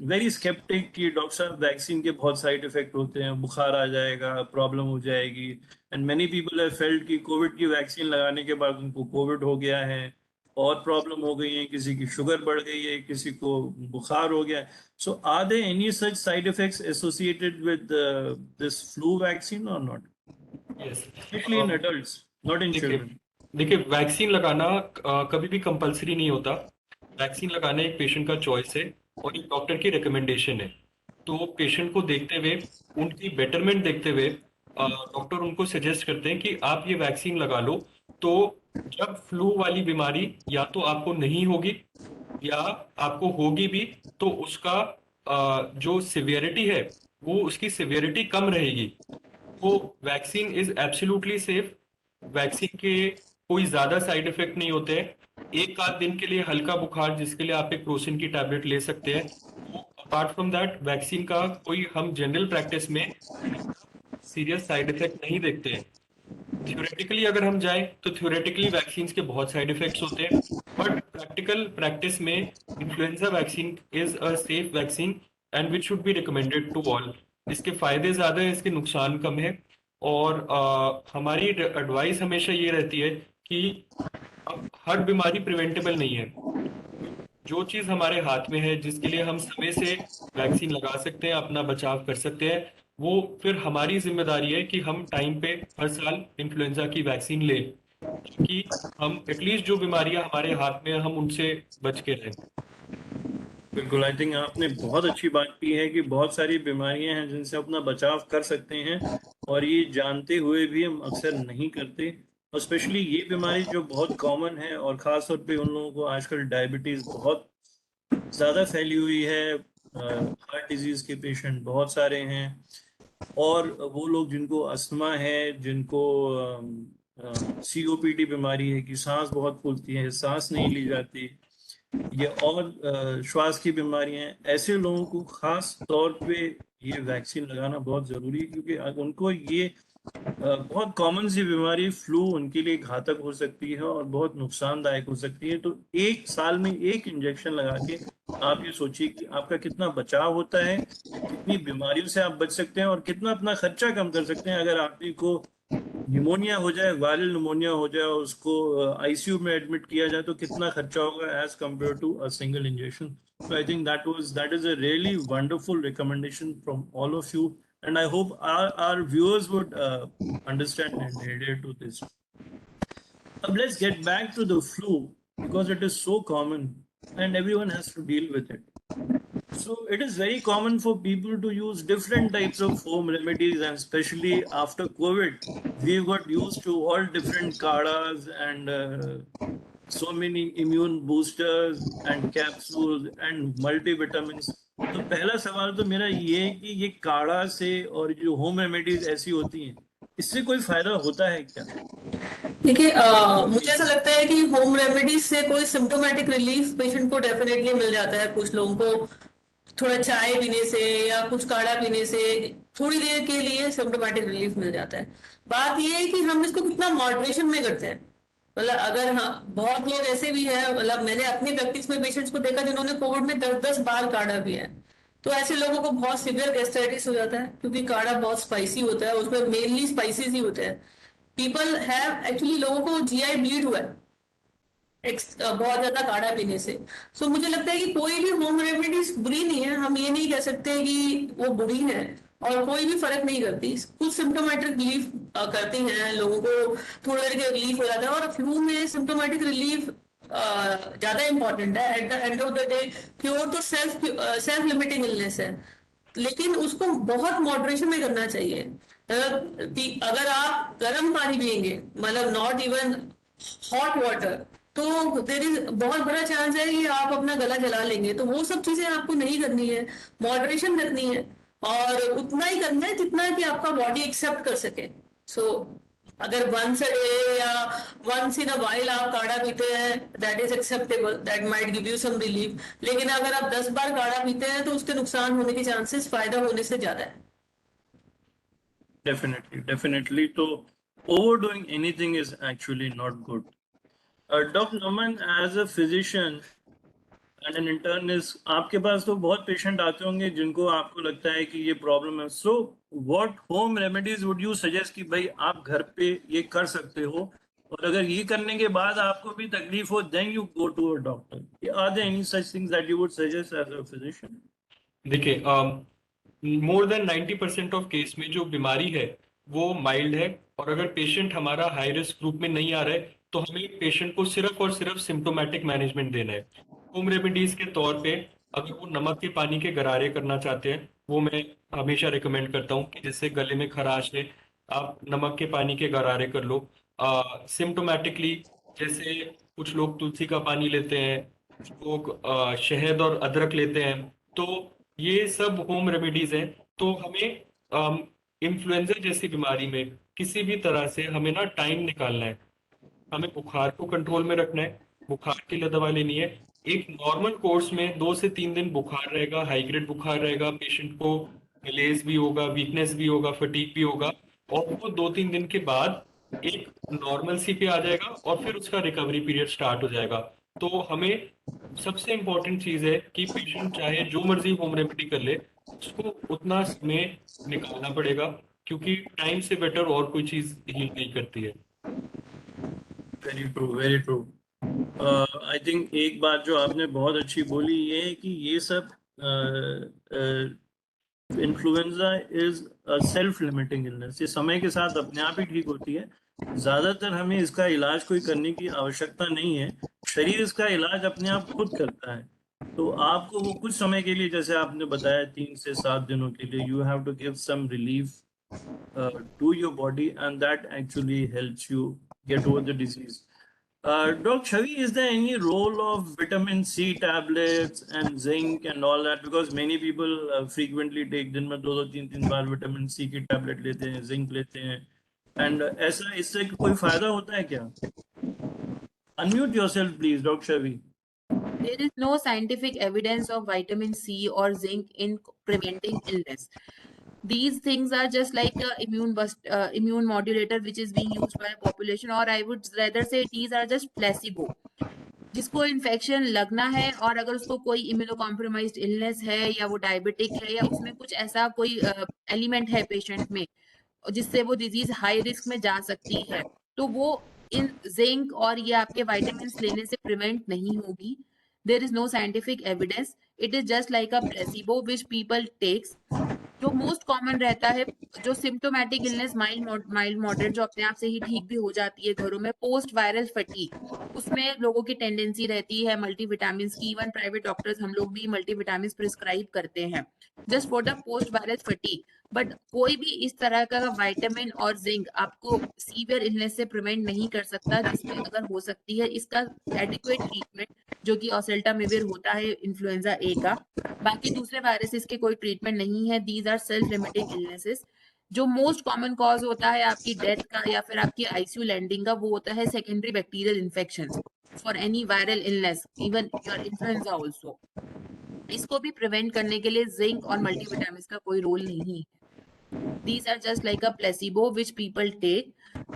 very sceptical कि डॉक्टर साहब वैक्सीन के बहुत साइड इफेक्ट होते हैं, बुखार आ जाएगा, प्रॉब्लम हो जाएगी। And many people have felt कि कोविड की वैक्सीन लगाने के बाद उनको कोविड हो गया है और प्रॉब्लम हो गई है, किसी की शुगर बढ़ गई है, किसी को बुखार हो गया है। So are there any such side effects associated with this flu vaccine or not? Yes. Especially in adults, not in देखिए children. देखिए वैक्सीन लगाना कभी भी कंपलसरी नहीं होता। वैक्सीन लगाना एक पेशेंट का चॉइस है और एक डॉक्टर की रिकमेंडेशन है। तो पेशेंट को देखते हुए, उनकी बेटरमेंट देखते हुए डॉक्टर उनको सजेस्ट करते हैं कि आप ये वैक्सीन लगा लो। तो जब फ्लू वाली बीमारी या तो आपको नहीं होगी या आपको होगी भी, तो उसका जो सिवियरिटी है वो उसकी सिवियरिटी कम रहेगी। तो vaccine is absolutely safe. Vaccine के कोई ज्यादा साइड इफेक्ट नहीं होते हैं। एक आध दिन के लिए हल्का बुखार जिसके लिए आप एक क्रोसिन की टैबलेट ले सकते हैं। तो अपार्ट फ्रॉम दैट वैक्सीन का कोई हम जनरल प्रैक्टिस में सीरियस साइड इफेक्ट नहीं देखते हैं। थ्योरेटिकली अगर हम जाएं तो थ्योरेटिकली वैक्सीन के बहुत साइड इफेक्ट्स होते हैं, बट प्रैक्टिकल प्रैक्टिस में influenza vaccine is a safe vaccine and which should be recommended to all. इसके फायदे ज्यादा है, इसके नुकसान कम है। और हमारी एडवाइस हमेशा ये रहती है कि अब हर बीमारी प्रिवेंटेबल नहीं है। जो चीज हमारे हाथ में है, जिसके लिए हम समय से वैक्सीन लगा सकते हैं, अपना बचाव कर सकते हैं, वो फिर हमारी जिम्मेदारी है कि हम टाइम पे हर साल इन्फ्लुएंजा की वैक्सीन लें, ताकि हम एटलीस्ट जो बीमारियां हमारे हाथ में हैं, हम उनसे बच के रहें। बिल्कुल, आई थिंक आपने बहुत अच्छी बात की है कि बहुत सारी बीमारियां हैं जिनसे अपना बचाव कर सकते हैं और ये जानते हुए भी हम अक्सर नहीं करते। और स्पेशली ये बीमारी जो बहुत कॉमन है और ख़ास तौर पे उन लोगों को आजकल डायबिटीज़ बहुत ज़्यादा फैली हुई है, हार्ट डिजीज़ के पेशेंट बहुत सारे हैं, और वो लोग जिनको अस्थमा है, जिनको सीओपीडी बीमारी है कि सांस बहुत फूलती है, सांस नहीं ली जाती, ये और श्वास की बीमारियां हैं, ऐसे लोगों को खास तौर पे ये वैक्सीन लगाना बहुत ज़रूरी है, क्योंकि उनको ये बहुत कॉमन सी बीमारी फ्लू उनके लिए घातक हो सकती है और बहुत नुकसानदायक हो सकती है। तो एक साल में एक इंजेक्शन लगा के आप ये सोचिए कि आपका कितना बचाव होता है, कितनी बीमारियों से आप बच सकते हैं और कितना अपना खर्चा कम कर सकते हैं। अगर आदमी को निमोनिया हो जाए, वायरल निमोनिया हो जाए, उसको आईसीयू में एडमिट किया जाए, तो कितना खर्चा होगा as compare to a single injection. So I think that is a really wonderful recommendation from all of you, and I hope our viewers would understand and adhere to this. Now let's get back to the flu, because it is so common and everyone has to deal with it. So it is very common for people to use different types of home remedies, and especially after COVID, we've got used to all different kadas and so many immune boosters and capsules and multivitamins. तो पहला सवाल तो मेरा ये है कि ये काढ़ा से और जो होम रेमेडीज ऐसी होती हैं, इससे कोई फायदा होता है क्या? देखिए, मुझे ऐसा लगता है कि होम रेमेडीज से कोई सिम्टोमेटिक रिलीफ पेशेंट को डेफिनेटली मिल जाता है। कुछ लोगों को थोड़ा चाय पीने से या कुछ काढ़ा पीने से थोड़ी देर के लिए सिम्टोमेटिक रिलीफ मिल जाता है। बात ये है कि हम इसको कितना मॉडरेशन में करते हैं। मतलब अगर हाँ, बहुत लोग ऐसे भी हैं, मतलब मैंने अपनी प्रैक्टिस में पेशेंट्स को देखा जिन्होंने कोविड में 10-10 बार काढ़ा पिया है। तो ऐसे लोगों को बहुत सीवियर गैस्ट्राइटिस हो जाता है, क्योंकि काढ़ा बहुत स्पाइसी होता है, उसमें मेनली स्पाइसेस ही होते हैं। पीपल हैव एक्चुअली, लोगों को जीआई ब्लीड हुआ है बहुत ज्यादा काढ़ा पीने से। सो मुझे लगता है कि कोई भी होम रेमेडीज बुरी नहीं है। हम ये नहीं कह सकते कि वो बुरी है, और कोई भी फर्क नहीं करती। कुछ सिम्टोमेटिक रिलीफ करती हैं, लोगों को थोड़ी देर के रिलीफ हो जाता है। और फ्लू में सिम्टोमेटिक रिलीफ ज्यादा इंपॉर्टेंट है। At the end of the day cure तो सेल्फ लिमिटिंग इलनेस है, लेकिन उसको बहुत मॉडरेशन में करना चाहिए। अगर आप गर्म पानी पियेंगे, मतलब नॉट इवन हॉट वाटर, तो देर इज बहुत बड़ा चांस है कि आप अपना गला जला लेंगे। तो वो सब चीजें आपको नहीं करनी है, मॉडरेशन रखनी है, और उतना ही करना है जितना कि आपका बॉडी एक्सेप्ट कर सके। सो अगर वंस अ डे या वंस इन अ वाइल आप काढ़ा पीते हैं, that is acceptable, that might give you some relief. लेकिन अगर आप 10 बार काढ़ा पीते हैं तो उसके नुकसान होने के चांसेस फायदा होने से ज्यादा है। Definitely. So overdoing anything is actually not good. Dr. Naman, as a physician and an internist, आपके पास तो बहुत पेशेंट आते होंगे जिनको आपको लगता है कि ये प्रॉब्लम है. So what home remedies would you suggest कि भाई आप घर पे ये कर सकते हो, और अगर ये करने के बाद आपको भी तकलीफ हो, then you go to a doctor. Are there any such things that you would suggest as a physician? देखिए, मोर देन 90% ऑफ केस में जो बीमारी है वो माइल्ड है, और अगर पेशेंट हमारा हाई रिस्क ग्रुप में नहीं आ रहा है तो हमें पेशेंट को सिर्फ और सिर्फ सिम्टोमेटिक मैनेजमेंट देना है। होम रेमेडीज के तौर पे अगर वो नमक के पानी के गरारे करना चाहते हैं, वो मैं हमेशा रिकमेंड करता हूँ कि जैसे गले में खराश है, आप नमक के पानी के गरारे कर लो। सिम्टोमेटिकली जैसे कुछ लोग तुलसी का पानी लेते हैं, कुछ लोग शहद और अदरक लेते हैं, तो ये सब होम रेमेडीज हैं। तो हमें इन्फ्लुएंजा जैसी बीमारी में किसी भी तरह से हमें ना टाइम निकालना है, हमें बुखार को कंट्रोल में रखना है, बुखार के लिए दवा लेनी है। एक नॉर्मल कोर्स में 2 से 3 दिन बुखार रहेगा, हाई ग्रेड बुखार रहेगा, पेशेंट को मलेज भी होगा, वीकनेस भी होगा, फटीग भी होगा, और वो 2-3 दिन के बाद एक नॉर्मल सी पे आ जाएगा और फिर उसका रिकवरी पीरियड स्टार्ट हो जाएगा। तो हमें सबसे इम्पोर्टेंट चीज है कि पेशेंट चाहे जो मर्जी होम रेमेडी कर ले, उसको उतना समय निकालना पड़ेगा, क्योंकि टाइम से बेटर और कोई चीज हील नहीं करती है। Very true, very true. I think एक बात जो आपने बहुत अच्छी बोली ये है कि ये सब influenza is a self limiting illness, ये समय के साथ अपने आप ही ठीक होती है। ज्यादातर हमें इसका इलाज कोई करने की आवश्यकता नहीं है, शरीर इसका इलाज अपने आप खुद करता है। तो आपको वो कुछ समय के लिए, जैसे आपने बताया 3 से 7 दिनों के लिए, you have to give some relief to your body, and that actually helps you get over the disease. Dr. Chavi, is there any role of vitamin C tablets and zinc and all that? Because many people frequently take दिन में 2-3 बार vitamin C की tablet लेते हैं, zinc लेते हैं, and ऐसा इससे कोई फायदा होता है क्या? Unmute yourself, please, Dr. Chavi. There is no scientific evidence of vitamin C or zinc in preventing illness. These things are just like a immune modulator which is being used by a population, or I would rather say these are just placebo. जिसको infection लगना है और अगर उसको कोई immuno compromised illness है या वो डायबिटिक है या उसमें कुछ ऐसा कोई एलिमेंट है पेशेंट में जिससे वो डिजीज हाई रिस्क में जा सकती है, तो वो इन जिंक और ये आपके वाइटामिन लेने से प्रिवेंट नहीं होगी। There is no scientific evidence, it is just like a placebo which people takes. जो मोस्ट कॉमन रहता है, जो सिम्टोमेटिक इलनेस माइल्ड मॉडरेट जो अपने आप से ही ठीक भी हो जाती है घरों में, पोस्ट वायरल फटीग, उसमें लोगों की टेंडेंसी रहती है मल्टीविटामिन की। इवन प्राइवेट डॉक्टर्स हम लोग भी मल्टीविटामिन प्रिस्क्राइब करते हैं just for the post viral fatigue. But कोई भी इस तरह का विटामिन और जिंक आपको सीवियर इलनेस से प्रिवेंट नहीं कर सकता, जिसमें अगर हो सकती है इसका एडिक्वेट ट्रीटमेंट जो कि ऑसेल्टामिविर होता है इन्फ्लुएंजा ए का। बाकी दूसरे वायरसेस के कोई ट्रीटमेंट नहीं है। These are self limiting illnesses. जो मोस्ट कॉमन कॉज होता है आपकी डेथ का या फिर आपकी आईसीयू लैंडिंग का, वो होता है secondary bacterial infections for any viral illness, even your influenza also. इसको भी प्रिवेंट करने के लिए जिंक और मल्टीविटामिन का कोई रोल नहीं है। These are just like a placebo which people take,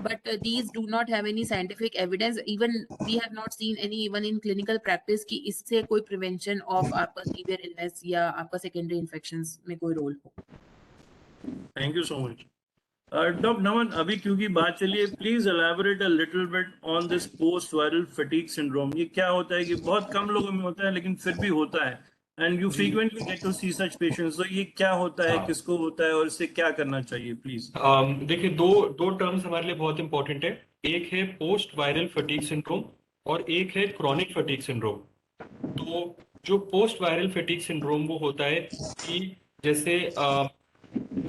but these do not have any scientific evidence. Even we have not seen any even in clinical practice कि इससे कोई prevention of आपका severe illness या आपका secondary infections में कोई role हो। Thank you so much. Dr. Naman, अभी क्योंकि बात चली है, please elaborate a little bit on this post viral fatigue syndrome. ये क्या होता है कि बहुत कम लोगों में होता है लेकिन फिर भी होता है, and you frequently get to see such patients. तो ये क्या होता है, किसको होता है और इससे क्या करना चाहिए, प्लीज? देखिए, दो दो टर्म्स हमारे लिए बहुत इंपॉर्टेंट है। एक है पोस्ट वायरल फटीग सिंड्रोम और एक है क्रॉनिक फटीग सिंड्रोम। तो जो पोस्ट वायरल फटीग सिंड्रोम वो होता है कि जैसे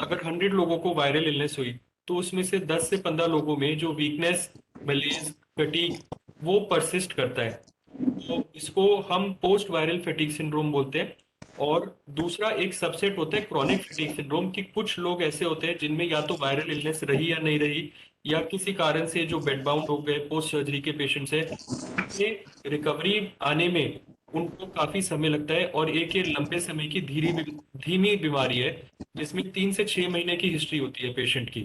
अगर 100 लोगों को वायरल इलनेस हुई तो उसमें से 10 से 15 लोगों में जो वीकनेस, मलेज, फटीग वो परसिस्ट करता है। तो इसको हम पोस्ट वायरल फटीग सिंड्रोम बोलते हैं। और दूसरा एक सबसेट होता है क्रॉनिक फटीग सिंड्रोम की कुछ लोग ऐसे होते हैं जिनमें या तो वायरल इलनेस रही या नहीं रही या किसी कारण से जो बेड बाउंड हो गए पोस्ट सर्जरी के पेशेंट्स है उनमें रिकवरी आने में उनको काफी समय लगता है और एक ये लंबे समय की धीमी बीमारी है जिसमें 3 से 6 महीने की हिस्ट्री होती है पेशेंट की।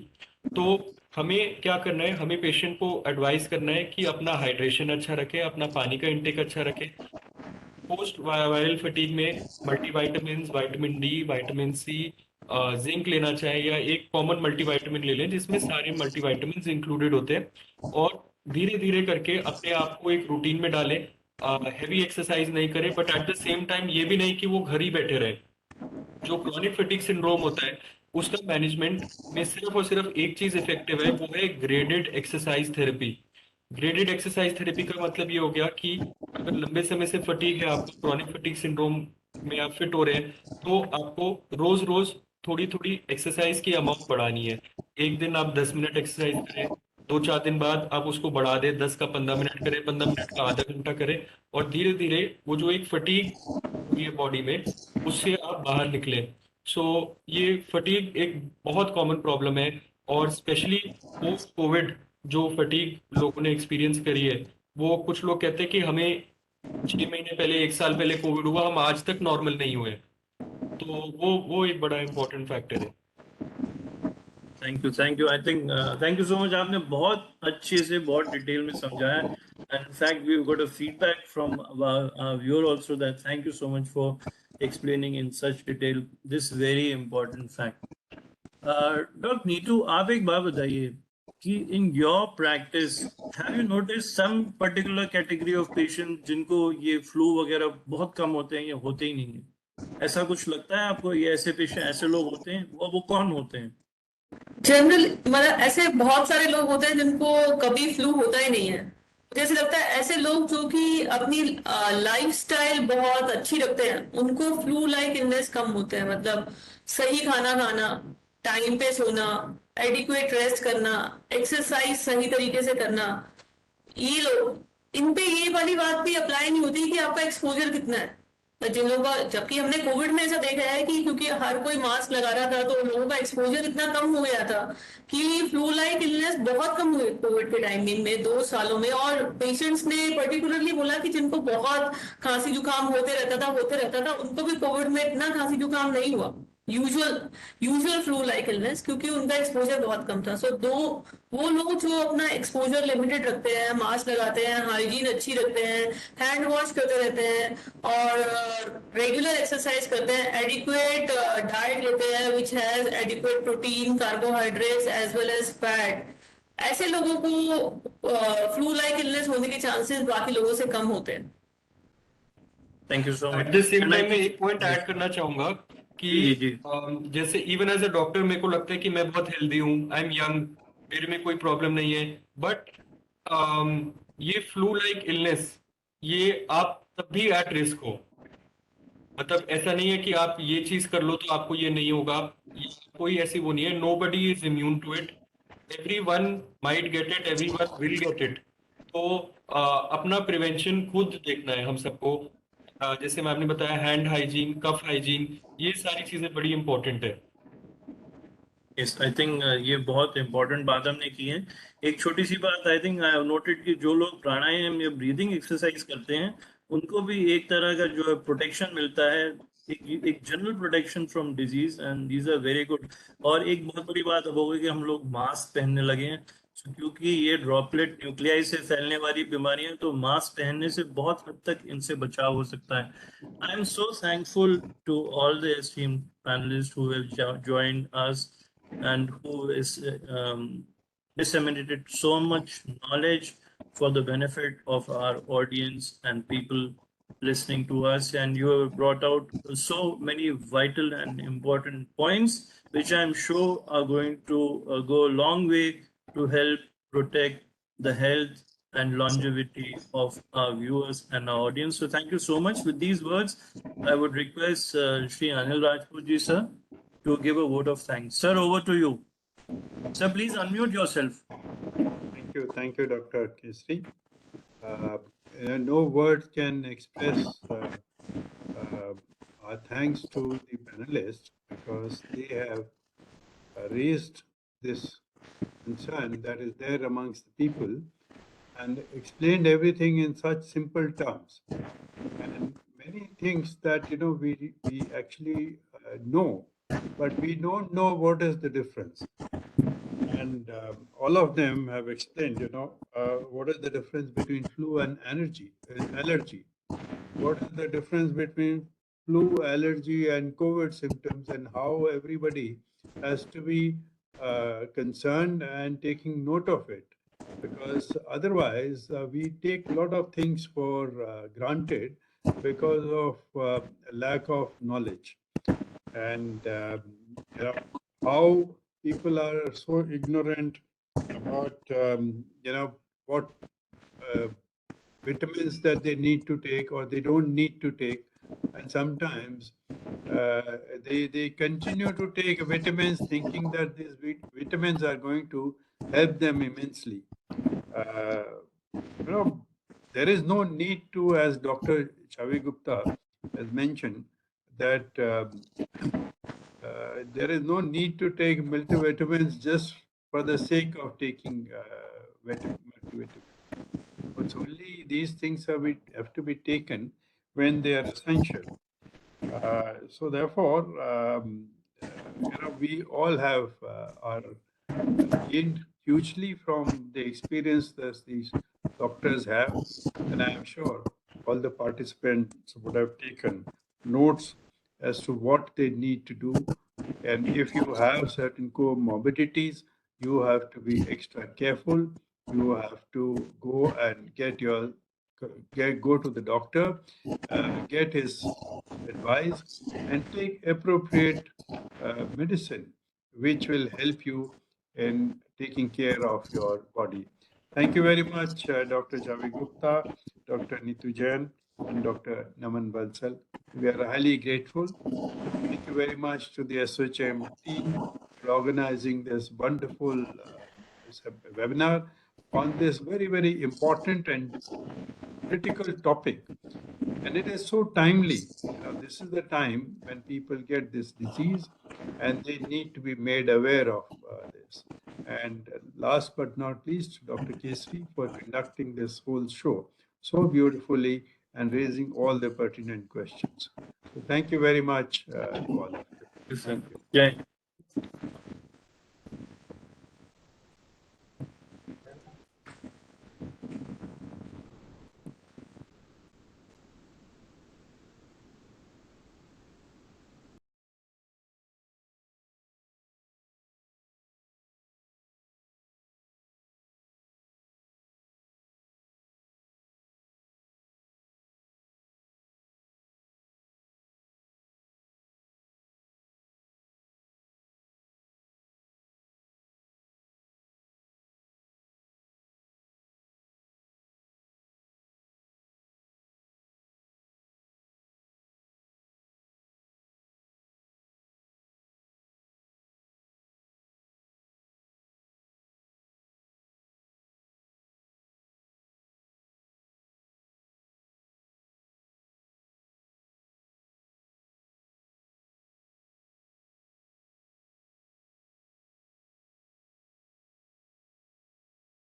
तो हमें क्या करना है, हमें पेशेंट को एडवाइस करना है कि अपना हाइड्रेशन अच्छा रखें, अपना पानी का इंटेक अच्छा रखें। पोस्ट वायरल फटीग में multivitamin, vitamin D, vitamin C, zinc लेना चाहे या एक कॉमन मल्टीविटामिन ले लें जिसमें सारे मल्टीविटामिन इंक्लूडेड होते हैं और धीरे धीरे करके अपने आप को एक रूटीन में डालें। हैवी एक्सरसाइज नहीं करें but at the same time ये भी नहीं कि वो घर ही बैठे रहे। जो क्रॉनिक फटीग सिंड्रोम होता है उसका मैनेजमेंट में सिर्फ और सिर्फ एक चीज इफेक्टिव है, वो है graded exercise therapy. Graded exercise therapy का मतलब ये हो गया कि अगर लंबे समय से फटीग है, आपको क्रॉनिक फटीग सिंड्रोम में आप फिट हो रहे हैं, तो आपको रोज रोज थोड़ी थोड़ी एक्सरसाइज की अमाउंट बढ़ानी है। एक दिन आप 10 मिनट एक्सरसाइज करें, 2-4 दिन बाद आप उसको बढ़ा दें, 10 का 15 मिनट करें, 15 मिनट का आधा घंटा करें और धीरे धीरे वो जो एक फटीग हुई है बॉडी में उससे आप बाहर निकलें। सो ये फटीग एक बहुत कॉमन प्रॉब्लम है और स्पेशली पोस्ट कोविड जो फटीग लोगों ने एक्सपीरियंस करी है, वो कुछ लोग कहते हैं कि हमें 6 महीने पहले, 1 साल पहले कोविड हुआ, हम आज तक नॉर्मल नहीं हुए। तो वो एक बड़ा इंपॉर्टेंट फैक्टर है। Thank you I think thank you so much. आपने बहुत अच्छे से बहुत डिटेल में समझाया and in fact we've got a feedback from our viewer also that thank you so much for explaining in such detail this very important fact. Dr. Neetu, आप एक बात बताइए कि in your practice have you noticed some particular category of patient जिनको ये flu वगैरह बहुत कम होते हैं या होते ही नहीं है? ऐसा कुछ लगता है आपको? ये ऐसे पेशेंट, ऐसे लोग होते हैं, वो कौन होते हैं? जनरल मतलब ऐसे बहुत सारे लोग होते हैं जिनको कभी फ्लू होता ही नहीं है। जैसे लगता है ऐसे लोग जो कि अपनी लाइफस्टाइल बहुत अच्छी रखते हैं उनको फ्लू लाइक इलनेस कम होते हैं। मतलब सही खाना खाना, टाइम पे सोना, एडिक्वेट रेस्ट करना, एक्सरसाइज सही तरीके से करना, ये लोग इन पे ये वाली बात भी अप्लाई नहीं होती कि आपका एक्सपोजर कितना है। तो जिन लोगों का, जबकि हमने कोविड में ऐसा देखा है कि क्योंकि हर कोई मास्क लगा रहा था तो लोगों का एक्सपोजर इतना कम हो गया था कि फ्लू लाइक इलनेस बहुत कम हुए कोविड के टाइमिंग में 2 सालों में। और पेशेंट्स ने पर्टिकुलरली बोला कि जिनको बहुत खांसी जुकाम होते रहता था उनको भी कोविड में इतना खांसी जुकाम नहीं हुआ, usual usual flu like illness, क्योंकि उनका एक्सपोजर बहुत कम था। सो दो वो लोग जो अपना एक्सपोजर लिमिटेड रखते हैं, मास्क लगाते हैं, हाइजीन अच्छी रखते हैं, हैंड वॉश करते रहते हैं और रेगुलर एक्सरसाइज करते हैं, एडिक्वेट डाइट लेते हैं which has adequate protein, carbohydrates as well as fat, ऐसे लोगों को फ्लू लाइक इलनेस होने के चांसेस बाकी लोगों से कम होते हैं। Thank you so eight much. The same time मैं एक पॉइंट ऐड करना चाहूंगा कि जी जी। जैसे इवन एज अ डॉक्टर मेरे को लगता है कि मैं बहुत हेल्दी हूँ, आई एम यंग, मेरे में कोई प्रॉब्लम नहीं है, बट ये फ्लू लाइक इलनेस ये आप तब भी एट रिस्क हो। मतलब ऐसा नहीं है कि आप ये चीज कर लो तो आपको ये नहीं होगा, ये कोई ऐसी वो नहीं है, nobody is immune to it, everyone might get it, everyone will get it. तो अपना प्रिवेंशन खुद देखना है हम सबको। जैसे मैं आपने बताया हैंड हाइजीन, कफ हाइजीन, ये सारी चीजें बड़ी इंपॉर्टेंट है। यस आई थिंक ये बहुत इंपॉर्टेंट बात हमने की है। एक छोटी सी बात I think I have noted कि जो लोग प्राणायाम या ब्रीदिंग एक्सरसाइज करते हैं उनको भी एक तरह का जो है प्रोटेक्शन मिलता है, एक general protection from disease and these are very good. और एक बहुत बड़ी बात अब हो गई कि हम लोग मास्क पहनने लगे हैं। So, क्योंकि ये ड्रॉपलेट न्यूक्लियाई से फैलने वाली बीमारियां, तो मास्क पहनने से बहुत हद तक इनसे बचाव हो सकता है। I am so thankful to all the esteemed panelists who have joined us and who is disseminated so much knowledge for the benefit of our audience and people listening to us. And you have brought out so many vital and important points, which I'm sure are going to go a long way to help protect the health and longevity of our viewers and our audience. So thank you so much. With these words, I would request Shri Anil Rajput ji sir to give a vote of thanks. Sir, over to you. Sir, please unmute yourself. Thank you, Dr. Kesri. No words can express thanks to the panelists because they have raised this concern that is there amongst the people and explained everything in such simple terms. And many things that we actually know, but we don't know what is the difference. And all of them have explained, what is the difference between flu and allergy. What is the difference between flu, allergy, and COVID symptoms, and how everybody has to be concerned and taking note of it? Because otherwise, we take a lot of things for granted because of lack of knowledge. And how people are so ignorant about what uh, vitamins that they need to take or they don't need to take, and sometimes they continue to take vitamins thinking that these vitamins are going to help them immensely. uh, there is no need to, as Dr. Chavi Gupta has mentioned, that there is no need to take multivitamins just for the sake of taking multivitamins. It's only these things have to be taken when they are essential. So therefore, we all have are gained hugely from the experience that these doctors have, and I am sure all the participants would have taken notes as to what they need to do. And if you have certain comorbidities, you have to be extra careful. You have to go and go to the doctor, get his advice, and take appropriate medicine, which will help you in taking care of your body. Thank you very much, Dr. Javi Gupta, Dr. Nitu Jain, and Dr. Naman Bansal. We are highly grateful. Thank you very much to the ASSOCHAM team for organizing this wonderful webinar on this very, very important and critical topic. And it is so timely. This is the time when people get this disease and they need to be made aware of this. And last but not least, Dr. Kesri for conducting this whole show so beautifully and raising all the pertinent questions. So thank you very much to all of you. Yes, sir. Thank you.